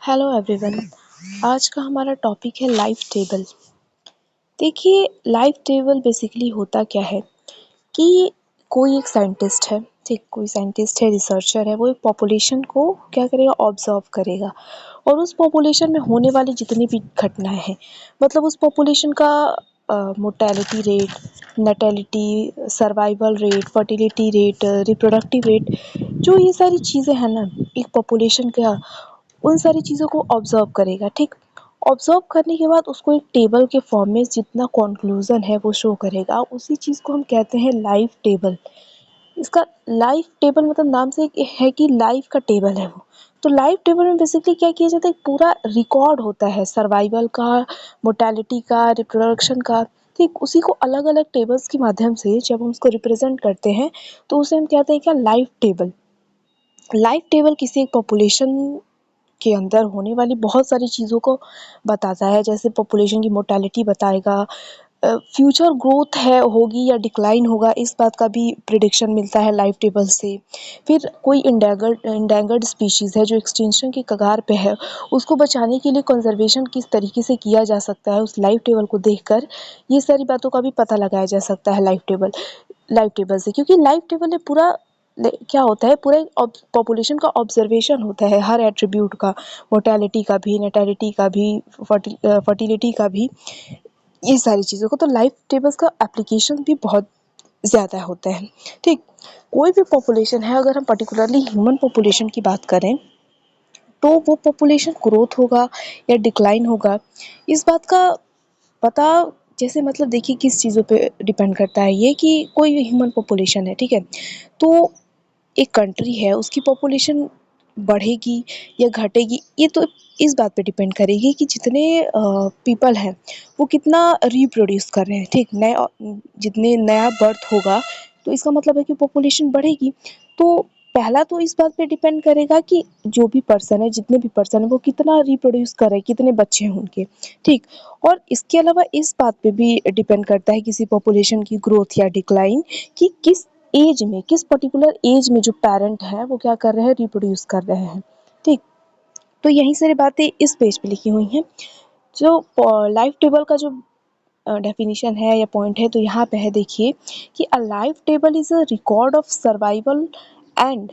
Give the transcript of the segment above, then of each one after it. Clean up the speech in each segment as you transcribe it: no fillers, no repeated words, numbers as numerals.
Hello everyone. आज का हमारा टॉपिक है लाइफ टेबल। देखिए, लाइफ टेबल बेसिकली होता क्या है कि कोई एक साइंटिस्ट है, ठीक, कोई साइंटिस्ट है, रिसर्चर है, वो एक पॉपुलेशन को क्या करेगा, ऑब्जर्व करेगा और उस पॉपुलेशन में होने वाली जितनी भी घटनाएं हैं, मतलब उस पॉपुलेशन का mortality rate, natality, survival rate, fertility rate, reproductive rate, जो ये सारी चीज़ें हैं ना एक पॉपुलेशन का, उन सारी चीज़ों को ऑब्जर्व करेगा, ठीक। ऑब्जर्व करने के बाद उसको एक टेबल के फॉर्म में जितना कंक्लूजन है वो शो करेगा, उसी चीज़ को हम कहते हैं लाइफ टेबल। इसका लाइफ टेबल मतलब नाम से है कि लाइफ का टेबल है वो। तो लाइफ टेबल में बेसिकली क्या किया जाता है, एक पूरा रिकॉर्ड होता है सर्वाइवल का, मोर्टेलिटी का, रिप्रोडक्शन का, ठीक। उसी को अलग अलग टेबल्स के माध्यम से जब हम उसको रिप्रेजेंट करते हैं तो उसे हम कहते हैं क्या, लाइफ टेबल। लाइफ टेबल किसी एक पॉपुलेशन के अंदर होने वाली बहुत सारी चीज़ों को बताता है, जैसे पॉपुलेशन की मोर्टेलिटी बताएगा, फ्यूचर ग्रोथ है होगी या डिक्लाइन होगा, इस बात का भी प्रिडिक्शन मिलता है लाइफ टेबल से। फिर कोई इंडेंगर्ड स्पीशीज़ है जो एक्सटिंक्शन की कगार पे है, उसको बचाने के लिए कंजर्वेशन किस तरीके से किया जा सकता है, उस लाइफ टेबल को देखकर ये सारी बातों का भी पता लगाया जा सकता है लाइफ टेबल से। क्योंकि लाइफ टेबल में पूरा क्या होता है, पूरा एक पॉपुलेशन का ऑब्जर्वेशन होता है हर एट्रीब्यूट का, मोर्टेलिटी का भी, नेटेलिटी का भी, फर्टिलिटी का भी, ये सारी चीज़ों को। तो लाइफ टेबल्स का एप्लीकेशन भी बहुत ज़्यादा होता है, ठीक। कोई भी पॉपुलेशन है, अगर हम पर्टिकुलरली ह्यूमन पॉपुलेशन की बात करें तो वो पॉपुलेशन ग्रोथ होगा या डिक्लाइन होगा, इस बात का पता, जैसे मतलब देखिए किस चीज़ों पे डिपेंड करता है ये, कि कोई ह्यूमन पॉपुलेशन है, ठीक है, तो एक कंट्री है उसकी पॉपुलेशन बढ़ेगी या घटेगी, ये तो इस बात पे डिपेंड करेगी कि जितने पीपल हैं वो कितना रिप्रोड्यूस कर रहे हैं, ठीक। जितने नया बर्थ होगा तो इसका मतलब है कि पॉपुलेशन बढ़ेगी। तो पहला तो इस बात पे डिपेंड करेगा कि जो भी पर्सन है, जितने भी पर्सन है, वो कितना रिप्रोड्यूस कर रहे हैं, कितने बच्चे हैं उनके, ठीक। और इसके अलावा इस बात पे भी डिपेंड करता है किसी पॉपुलेशन की ग्रोथ या डिक्लाइन, कि किस एज में, किस पर्टिकुलर एज में जो पेरेंट है वो क्या कर रहे हैं, रिप्रोड्यूस कर रहे हैं, ठीक। तो यही सारी बातें इस पेज पे लिखी हुई हैं। जो लाइफ टेबल का जो डेफिनेशन है या पॉइंट है, तो यहाँ पे है, देखिए कि a life table is a record of survival and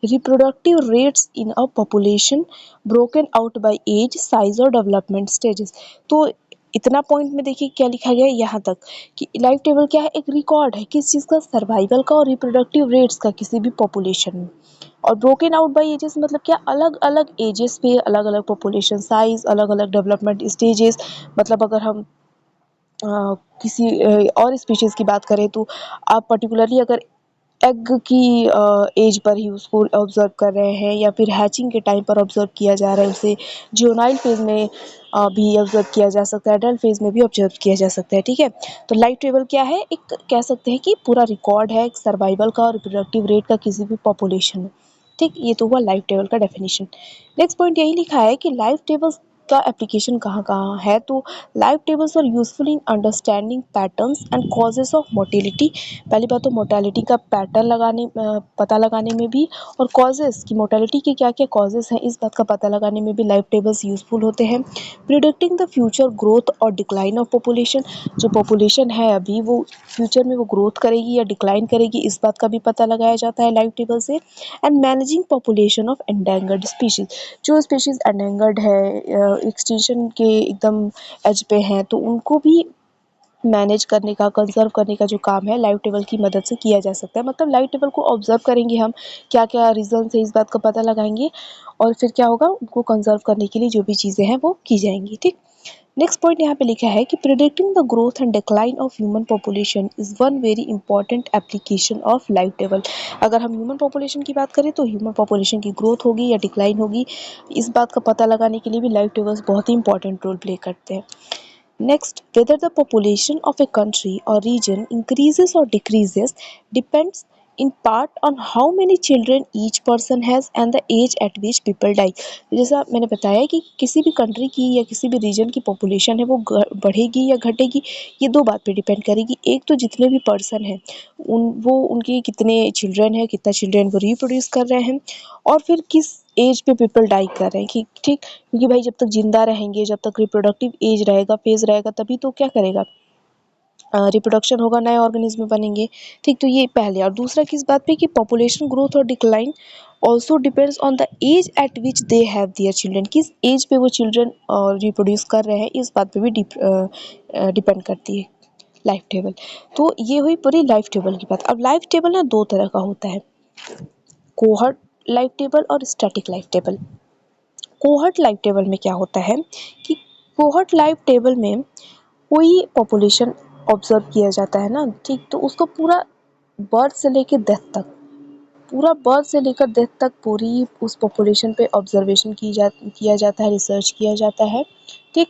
reproductive rates in a population broken out by age, size और development stages। तो इतना पॉइंट में देखिए क्या लिखा गया है यहाँ तक, कि लाइफ टेबल क्या है, एक रिकॉर्ड है किस चीज़ का, सर्वाइवल का और रिप्रोडक्टिव रेट्स का किसी भी पॉपुलेशन में। और ब्रोकन आउट बाय एजेस मतलब क्या, अलग अलग एजेस पे अलग अलग पॉपुलेशन साइज, अलग अलग डेवलपमेंट स्टेजेस। मतलब अगर हम किसी और स्पीशीज़ की बात करें तो आप पर्टिकुलरली अगर एग की एज पर ही उसको ऑब्जर्व कर रहे हैं, या फिर हैचिंग के टाइम पर ऑब्जर्व किया जा रहा है उसे, ज्यूनाइल फेज में भी ऑब्जर्व किया जा सकता है, एडल्ट फेज में भी ऑब्जर्व किया जा सकता है, ठीक है। तो लाइफ टेबल क्या है, एक कह सकते हैं कि पूरा रिकॉर्ड है एक सर्वाइवल का और रिप्रोडक्टिव रेट का किसी भी पॉपुलेशन में, ठीक। ये तो हुआ लाइफ टेबल का डेफिनेशन। नेक्स्ट पॉइंट यही लिखा है कि लाइफ टेबल्स का एप्लीकेशन कहाँ कहाँ है, तो life tables are useful in understanding patterns and causes of mortality. पहली बात तो मोर्टेलिटी का पैटर्न पता लगाने में भी, और कॉजेस की, मोर्टेलिटी के क्या क्या कॉजेस हैं इस बात का पता लगाने में भी लाइफ टेबल्स यूजफुल होते हैं। प्रिडिक्टिंग द फ्यूचर ग्रोथ और डिक्लाइन ऑफ पॉपुलेशन, जो पॉपुलेशन है अभी वो फ्यूचर में वो ग्रोथ करेगी या डिक्लाइन करेगी, इस बात का भी पता लगाया जाता है लाइफ टेबल से। And managing population of endangered species, जो स्पीशीज एंडेंगर्ड है, एक्सटिंक्शन के एकदम एज पे हैं, तो उनको भी मैनेज करने का, कंजर्व करने का जो काम है लाइफ टेबल की मदद से किया जा सकता है। मतलब लाइफ टेबल को ऑब्जर्व करेंगे हम, क्या क्या रीज़न है इस बात का पता लगाएंगे, और फिर क्या होगा, उनको कंजर्व करने के लिए जो भी चीज़ें हैं वो की जाएंगी, ठीक। नेक्स्ट पॉइंट यहाँ पे लिखा है कि predicting the growth and decline of human population is one very important application of life table. अगर हम ह्यूमन पॉपुलेशन की बात करें तो ह्यूमन पॉपुलेशन की ग्रोथ होगी या डिक्लाइन होगी, इस बात का पता लगाने के लिए भी लाइफ टेबल्स बहुत ही इंपॉर्टेंट रोल प्ले करते हैं। Next, whether the population of a country or region increases or decreases depends in part on how many children each person has and the age at which people die। जैसा मैंने बताया कि किसी भी country की या किसी भी रीजन की पॉपुलेशन है वो बढ़ेगी या घटेगी, ये दो बात पे डिपेंड करेगी। एक तो जितने भी पर्सन हैं उनके कितने चिल्ड्रन है, कितना चिल्ड्रन वो रिप्रोड्यूस कर रहे हैं, और फिर किस एज पे पीपल डाई कर रहे हैं कि ठीक, क्योंकि भाई जब तक जिंदा रहेंगे, जब तक रिप्रोडक्टिव एज रहेगा, फेज रहेगा, तभी तो क्या करेगा, रिप्रोडक्शन होगा, नए ऑर्गेनिज्म बनेंगे। ठीक, तो ये पहले। और दूसरा किस बात पे कि पॉपुलेशन ग्रोथ और decline also depends on the age at which they have their children, किस एज पे वो चिल्ड्रन रिप्रोड्यूस कर रहे हैं, इस बात पे भी डिपेंड करती है लाइफ टेबल। तो ये हुई पूरी लाइफ टेबल की बात। अब लाइफ टेबल ना दो तरह का होता है, कोहर्ट लाइफ टेबल और static life table. Cohort life table में क्या होता है कि कोहर्ट लाइफ टेबल में कोई पॉपुलेशन ऑब्जर्व किया जाता है ना, ठीक, तो उसको पूरा बर्थ से लेकर डेथ तक, पूरा बर्थ से लेकर डेथ तक पूरी उस पॉपुलेशन पे ऑब्जर्वेशन किया जाता है, रिसर्च किया जाता है। ठीक,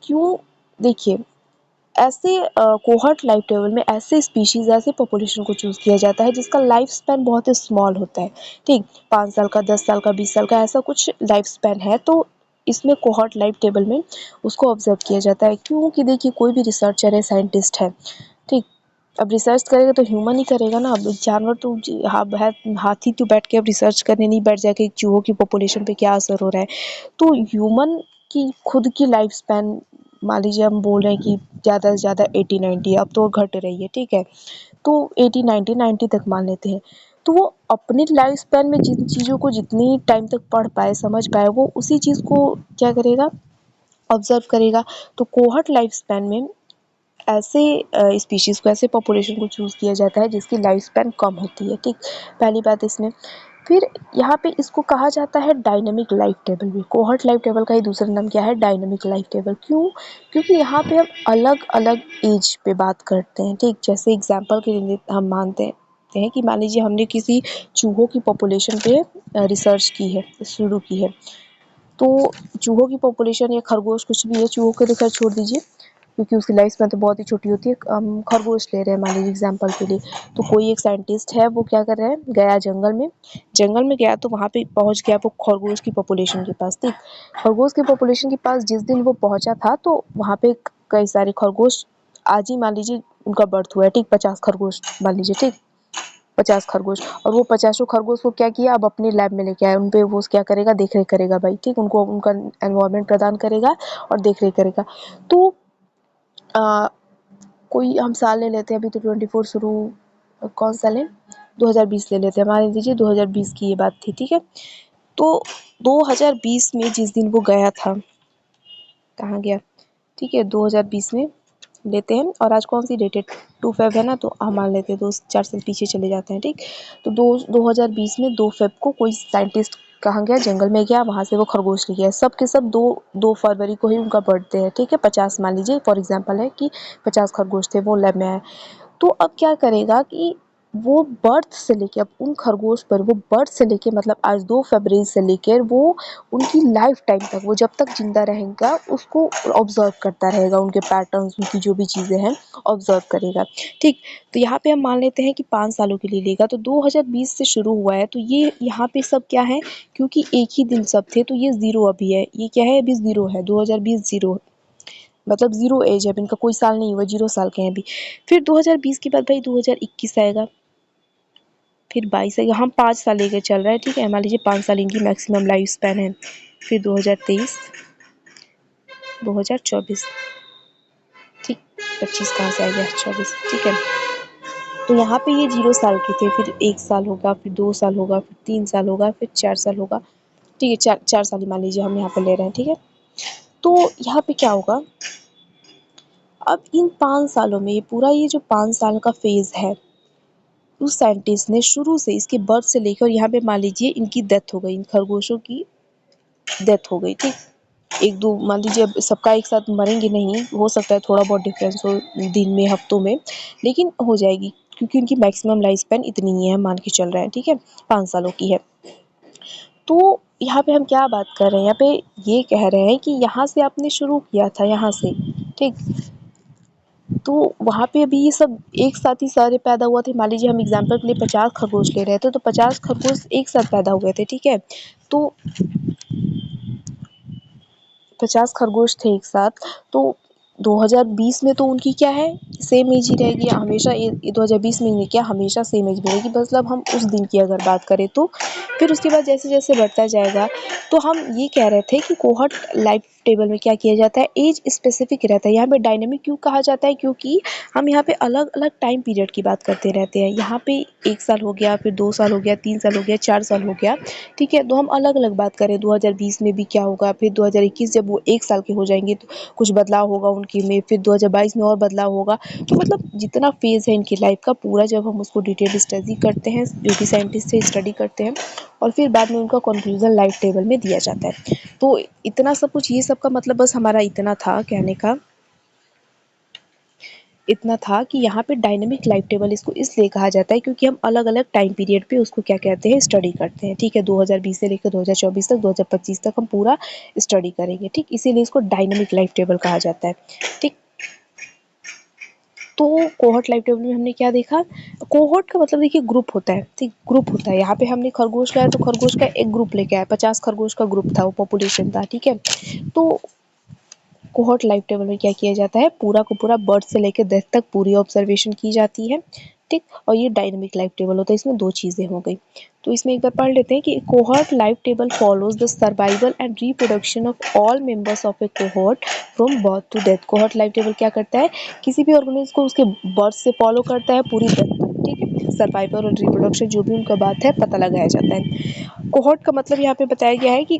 क्यों, देखिए, ऐसे कोहर्ट लाइफ टेबल में ऐसे स्पीशीज, ऐसे पॉपुलेशन को चूज़ किया जाता है जिसका लाइफ स्पैन बहुत ही स्मॉल होता है। ठीक, 5 साल का, 10 साल का, 20 साल का, ऐसा कुछ लाइफ स्पैन है, तो इसमें कोहर्ट लाइफ टेबल में उसको ऑब्जर्व किया जाता है। क्योंकि देखिए, कोई भी रिसर्चर है, साइंटिस्ट है, ठीक, अब रिसर्च करेगा तो ह्यूमन ही करेगा ना। अब जानवर तो हाथी तो बैठ के अब रिसर्च करने नहीं बैठ जाएगा कि चूहों की पॉपुलेशन पे क्या असर हो रहा है। तो ह्यूमन की खुद की लाइफ स्पैन, मान लीजिए हम बोल रहे हैं कि ज़्यादा से ज़्यादा 80-90, अब तो घट रही है, ठीक है, तो 80-90 तक मान लेते हैं। तो वो अपनी लाइफ स्पैन में जिन चीज़ों को जितनी टाइम तक पढ़ पाए, समझ पाए, वो उसी चीज़ को क्या करेगा, ऑब्जर्व करेगा। तो कोहर्ट लाइफ स्पैन में ऐसे स्पीशीज़ को, ऐसे पॉपुलेशन को चूज़ किया जाता है जिसकी लाइफ स्पैन कम होती है। ठीक, पहली बात इसमें। फिर यहाँ पे इसको कहा जाता है डायनामिक लाइफ टेबल भी। कोहर्ट लाइफ टेबल का ही दूसरा नाम क्या है, डायनामिक लाइफ टेबल। क्यों, क्योंकि यहाँ पे हम अलग अलग एज पे बात करते हैं। ठीक, जैसे एग्जाम्पल के लिए हम मानते हैं कि मान लीजिए हमने किसी चूहों की पॉपुलेशन पे रिसर्च की है, शुरू की है। तो चूहों की पॉपुलेशन या खरगोश, कुछ भी है, चूहों को तो खैर छोड़ दीजिए क्योंकि उसकी लाइफ स्पैन तो बहुत ही छोटी होती है। हम खरगोश ले रहे हैं मान लीजिए एग्जाम्पल के लिए। तो कोई एक साइंटिस्ट है, वो क्या कर रहा है, गया जंगल में गया, तो वहाँ पे पहुँच गया वो खरगोश की पॉपुलेशन के पास। ठीक, खरगोश की पॉपुलेशन के पास जिस दिन वो पहुँचा था, तो वहाँ पे कई सारे खरगोश, आज ही मान लीजिए उनका बर्थ हुआ है, ठीक, 50 खरगोश मान लीजिए, ठीक, 50 खरगोश। और वो 50 खरगोश को क्या किया, अब अपने लैब में लेके आया, उन पे वो क्या करेगा, देख रेख करेगा भाई, ठीक, उनको उनका एनवायरनमेंट प्रदान करेगा और देख रेख करेगा। तो कोई हम साल ले लेते हैं, अभी तो 24 शुरू, कौन सा लें, 2020 ले लेते हैं, मान लीजिए 2020 की ये बात थी, ठीक है। तो 2020 में जिस दिन वो गया था, कहाँ गया, ठीक है, 2020 में लेते हैं, और आज कौन सी डेट है, 2 फेब है ना, तो हम मान लेते हैं 2-4 साल पीछे चले जाते हैं, ठीक। तो 2020 में 2 फेब को कोई साइंटिस्ट कहाँ गया, जंगल में गया, वहाँ से वो खरगोश ले गया। सब के सब 2 फरवरी को ही उनका बर्थडे है, ठीक है। 50 मान लीजिए फॉर एग्जांपल है कि 50 खरगोश थे, वो लैब में आए। तो अब क्या करेगा कि वो बर्थ से लेके, अब उन खरगोश पर वो बर्थ से लेके, मतलब आज 2 फरवरी से लेकर वो उनकी लाइफ टाइम तक, वो जब तक जिंदा रहेगा उसको ऑब्जर्व करता रहेगा, उनके पैटर्न्स, उनकी जो भी चीज़ें हैं ऑब्जर्व करेगा। ठीक, तो यहाँ पे हम मान लेते हैं कि 5 सालों के लिए लेगा। तो 2020 से शुरू हुआ है, तो ये यहाँ पे सब क्या है, क्योंकि एक ही दिन सब थे, तो ये ज़ीरो अभी है, ये क्या है, अभी ज़ीरो है, 2020 ज़ीरो, मतलब ज़ीरो एज है, अभी इनका कोई साल नहीं हुआ, 0 साल के हैं अभी। फिर 2020 के बाद भाई 2021 आएगा, फिर 22 आएगा, हम 5 साल लेकर चल रहे हैं, ठीक है, मान लीजिए 5 साल इनकी मैक्सिमम लाइफ स्पैन है। फिर 2023, 2024, ठीक, 25 कहाँ से आ गया, 24, ठीक है। तो यहाँ पे ये 0 साल के थे, फिर 1 साल होगा, फिर 2 साल होगा, फिर 3 साल होगा, फिर 4 साल होगा, ठीक है, 4 साल ही मान लीजिए हम यहाँ पे ले रहे हैं, ठीक है। तो यहाँ पे क्या होगा, अब इन 5 सालों में, ये पूरा ये जो 5 साल का फेज़ है, उस साइंटिस्ट ने शुरू से इसके बर्थ से लेकर यहाँ पे मान लीजिए इनकी डेथ हो गई, इन खरगोशों की डेथ हो गई, ठीक। 1-2 मान लीजिए, अब सबका एक साथ मरेंगे नहीं, हो सकता है थोड़ा बहुत डिफरेंस हो दिन में, हफ्तों में, लेकिन हो जाएगी क्योंकि उनकी मैक्सिमम लाइफ स्पैन इतनी ही है, हम मान के चल रहे हैं, ठीक है, 5 सालों की है। तो यहाँ पे हम क्या बात कर रहे हैं, यहाँ पे ये कह रहे हैं कि यहाँ से आपने शुरू किया था, यहाँ से, ठीक, तो वहाँ पे अभी ये सब एक साथ ही सारे पैदा हुआ थे। मान लीजिए हम एग्जांपल के लिए 50 खरगोश ले रहे थे, तो 50 खरगोश एक साथ पैदा हुए थे, ठीक है। तो 50 खरगोश थे एक साथ, तो 2020 में तो उनकी क्या है, सेम एज ही रहेगी हमेशा। ये 2020 में क्या, हमेशा सेम एज में रहेगी। मतलब हम उस दिन की अगर बात करें तो फिर उसके बाद जैसे-जैसे बढ़ता जाएगा, तो हम ये कह रहे थे कि कोहॉर्ट लाइफ टेबल में क्या किया जाता है, एज स्पेसिफिक रहता है। यहाँ पे डायनामिक क्यों कहा जाता है, क्योंकि हम यहाँ पे अलग-अलग टाइम पीरियड की बात करते रहते हैं। यहाँ पे 1 साल हो गया, फिर 2 साल हो गया, 3 साल हो गया, 4 साल हो गया, ठीक है? तो हम अलग-अलग बात करें 2020 में भी क्या होगा, फिर 2021 जब वो 1 साल के हो जाएँगे तो कुछ बदलाव होगा उनकी में, फिर 2022 में और बदलाव होगा। तो मतलब जितना फ़ेज़ है इनकी लाइफ़ का पूरा जब हम उसको डिटेल स्टडी करते हैं, जो भी साइंटिस्ट से स्टडी करते हैं, और फिर बाद में उनका कंक्लूज़न लाइफ टेबल में दिया जाता है। तो इतना सब कुछ, ये सब का मतलब बस हमारा इतना था कहने का, इतना था कि यहाँ पे डायनामिक लाइफ टेबल इसको इसलिए कहा जाता है क्योंकि हम अलग-अलग टाइम पीरियड पे उसको क्या कहते हैं, स्टडी करते हैं, ठीक है? 2020 से लेकर 2024 तक, 2025 तक हम पूरा स्टडी करेंगे, ठीक? इसीलिए इसको डायनामिक लाइफ टेबल कहा जाता है, ठीक? तो कोहॉर्ट लाइफ टेबल में हमने क्या देखा, कोहॉर्ट का मतलब देखिए ग्रुप होता है, ठीक? ग्रुप होता है। यहाँ पे हमने खरगोश लाया तो खरगोश का एक ग्रुप लेके आए, 50 खरगोश का ग्रुप था, वो पॉपुलेशन था, ठीक है? तो कोहॉर्ट लाइफ टेबल में क्या किया जाता है, पूरा का पूरा बर्थ से लेकर डेथ तक पूरी ऑब्जर्वेशन की जाती है, ठीक? और ये डायनामिक लाइफ टेबल होता है। इसमें 2 चीज़ें हो गई। तो इसमें एक बार पढ़ लेते हैं कि cohort life table follows the survival and reproduction of all members of a cohort from birth to death. Cohort life table क्या करता है, किसी भी ऑर्गेनिज्म को उसके बर्थ से फॉलो करता है पूरी डेथ तक, ठीक है? सर्वाइवल और रिप्रोडक्शन जो भी उनका बात है पता लगाया जाता है। कोहॉर्ट का मतलब यहाँ पे बताया गया है कि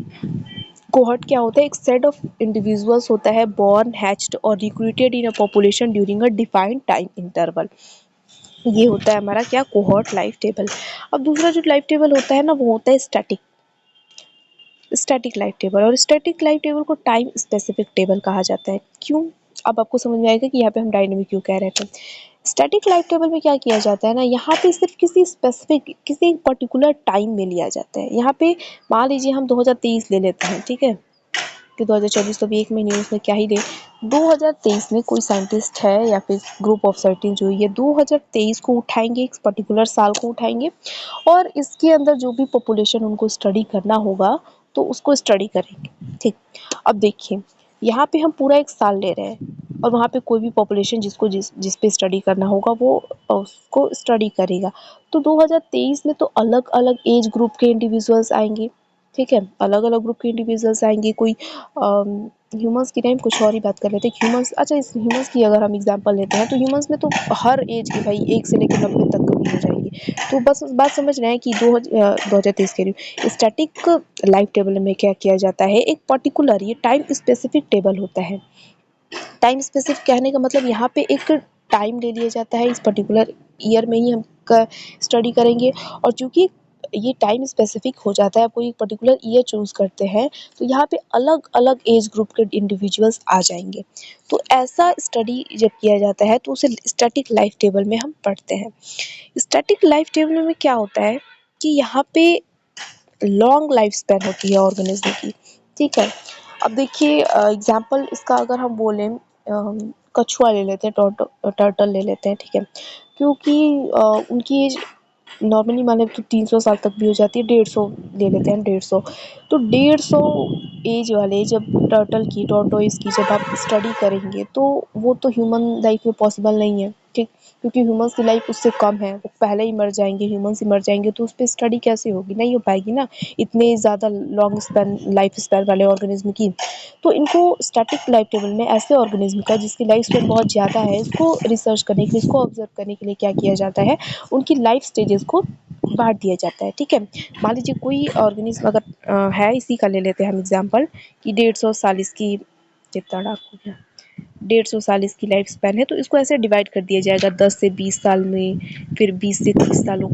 कोहॉर्ट क्या होता है, एक सेट ऑफ इंडिविजुअल्स होता है बोर्न, हैच्ड और recruited in a population during a defined time interval. ये होता है हमारा क्या, कोहॉर्ट लाइफ टेबल। अब दूसरा जो लाइफ टेबल होता है ना, वो होता है स्टैटिक, स्टैटिक लाइफ टेबल। और स्टैटिक लाइफ टेबल को टाइम स्पेसिफिक टेबल कहा जाता है। क्यों? अब आपको समझ में आएगा कि यहाँ पे हम डायनेमिक क्यों कह रहे थे। स्टैटिक लाइफ टेबल में क्या किया जाता है ना, यहाँ पे सिर्फ किसी स्पेसिफिक, किसी पर्टिकुलर टाइम में लिया जाता है। यहाँ पे मान लीजिए हम 2023 ले लेते हैं, ठीक है? कि 2024 तो अभी 1 महीने उसमें क्या ही दें। 2023 में कोई साइंटिस्ट है या फिर ग्रुप ऑफ सर्टेन जो ये 2023 को उठाएंगे, एक पर्टिकुलर साल को उठाएंगे, और इसके अंदर जो भी पॉपुलेशन उनको स्टडी करना होगा तो उसको स्टडी करेंगे, ठीक? अब देखिए, यहाँ पे हम पूरा एक साल ले रहे हैं और वहाँ पे कोई भी पॉपुलेशन जिसको जिस पे स्टडी करना होगा वो उसको स्टडी करेगा। तो 2023 में तो अलग अलग एज ग्रुप के इंडिविजुअल्स आएंगे, ठीक है? अलग-अलग ग्रुप के इंडिविजुअल्स आएँगे। कोई ह्यूमन्स की टाइम कुछ और ही बात कर लेते हैं। ह्यूमन्स, अच्छा, इस ह्यूमन्स की अगर हम एग्ज़ाम्पल लेते हैं तो ह्यूमन्स में तो हर एज के भाई 1 से लेकर 90 तक कभी हो जाएँगे। तो बस बात समझ रहे हैं कि 2023 कह रही हूँ। स्टैटिक लाइफ टेबल में क्या किया जाता है, एक पर्टिकुलर ये टाइम स्पेसिफिक टेबल होता है। टाइम स्पेसिफिक कहने का मतलब यहाँ पे एक टाइम ले लिया जाता है, इस पर्टिकुलर ईयर में ही हम स्टडी करेंगे। और चूँकि ये टाइम स्पेसिफिक हो जाता है, आप कोई पर्टिकुलर ईयर चूज़ करते हैं, तो यहाँ पे अलग-अलग एज ग्रुप के इंडिविजुअल्स आ जाएँगे। तो ऐसा स्टडी जब किया जाता है तो उसे स्टैटिक लाइफ टेबल में हम पढ़ते हैं। स्टैटिक लाइफ टेबल में क्या होता है कि यहाँ पे लॉन्ग लाइफ स्पैन होती है ऑर्गेनिज्म की, ठीक है? अब देखिए एग्ज़ाम्पल इसका अगर हम बोलें, कछुआ ले लेते हैं, टर्टल ले लेते हैं, ठीक है? क्योंकि उनकी एज नॉर्मली माने तो 300 साल तक भी हो जाती है, 150 ले लेते हैं हम, 150। तो 150 एज वाले जब टर्टल की, टॉर्टोइज़ की जब आप स्टडी करेंगे तो वो तो ह्यूमन लाइफ में पॉसिबल नहीं है, ठीक? क्योंकि ह्यूमन्स की लाइफ उससे कम है, वो पहले ही मर जाएँगे, ह्यूमन्स ही मर जाएँगे, तो उस पे स्टडी कैसे होगी? नहीं हो पाएगी ना, इतने ज़्यादा लॉन्ग स्पैन लाइफ स्पैन वाले ऑर्गेनिज़्म की। तो इनको स्टैटिक लाइफ टेबल में ऐसे ऑर्गेनिज़्म का जिसकी लाइफ स्पैन बहुत ज़्यादा है, इसको रिसर्च करने के लिए, इसको ऑब्ज़र्व करने के लिए क्या किया जाता है, उनकी लाइफ स्टेजेस को बाँट दिया जाता है, ठीक है? मान लीजिए कोई ऑर्गेनिज़्म अगर है, इसी का ले लेते हैं हम एग्ज़ाम्पल कि 150 साल इसकी, कितना डार्क हो गया, 150 साल इसकी लाइफ स्पैन है, तो इसको ऐसे डिवाइड कर दिया जाएगा 10 से 20 साल में, फिर 20 से 30 सालों,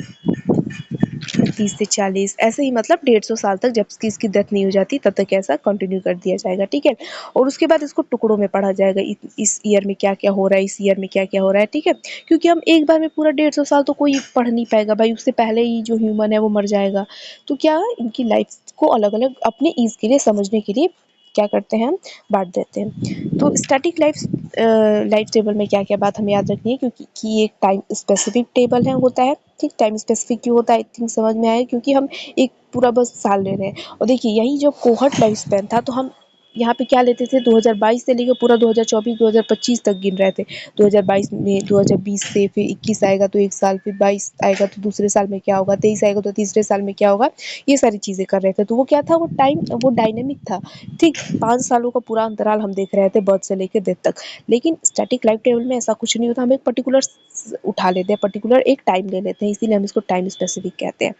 30 से 40, ऐसे ही मतलब 150 साल तक जब तक इसकी डेथ नहीं हो जाती तब तक ऐसा कंटिन्यू कर दिया जाएगा, ठीक है? और उसके बाद इसको टुकड़ों में पढ़ा जाएगा, इस ईयर में क्या-क्या हो रहा है, इस ईयर में क्या-क्या हो रहा है, ठीक है? क्योंकि हम एक बार में पूरा 150 साल तो कोई पढ़ नहीं पाएगा भाई, उससे पहले ही जो ह्यूमन है वो मर जाएगा। तो क्या इनकी लाइफ को अलग-अलग अपने ईज़ के लिए, समझने के लिए क्या करते हैं हम, बाँट देते हैं। तो स्टैटिक लाइफ टेबल में क्या-क्या बात हमें याद रखनी है, क्योंकि कि एक टाइम स्पेसिफिक टेबल है, होता है, ठीक? टाइम स्पेसिफिक क्यों होता है, आई थिंक समझ में आया, क्योंकि हम एक पूरा बस साल ले रहे हैं। और देखिए यही जब कोहॉर्ट लाइफ स्पैन था तो हम यहाँ पे क्या लेते थे, 2022 से लेकर पूरा 2024 2025 तक गिन रहे थे। 2022 में 2020 से फिर 21 आएगा तो एक साल, फिर 22 आएगा तो दूसरे साल में क्या होगा, 23 आएगा तो तीसरे साल में क्या होगा, ये सारी चीज़ें कर रहे थे। तो वो क्या था, वो टाइम वो डायनेमिक था। ठीक, 5 सालों का पूरा अंतराल हम देख रहे थे बर्थ से लेकर डेथ तक। लेकिन स्टैटिक लाइफ टेबल में ऐसा कुछ नहीं होता, हम एक पर्टिकुलर उठा लेते हैं, पर्टिकुलर एक टाइम ले लेते हैं, इसीलिए हम इसको टाइम स्पेसिफिक कहते हैं।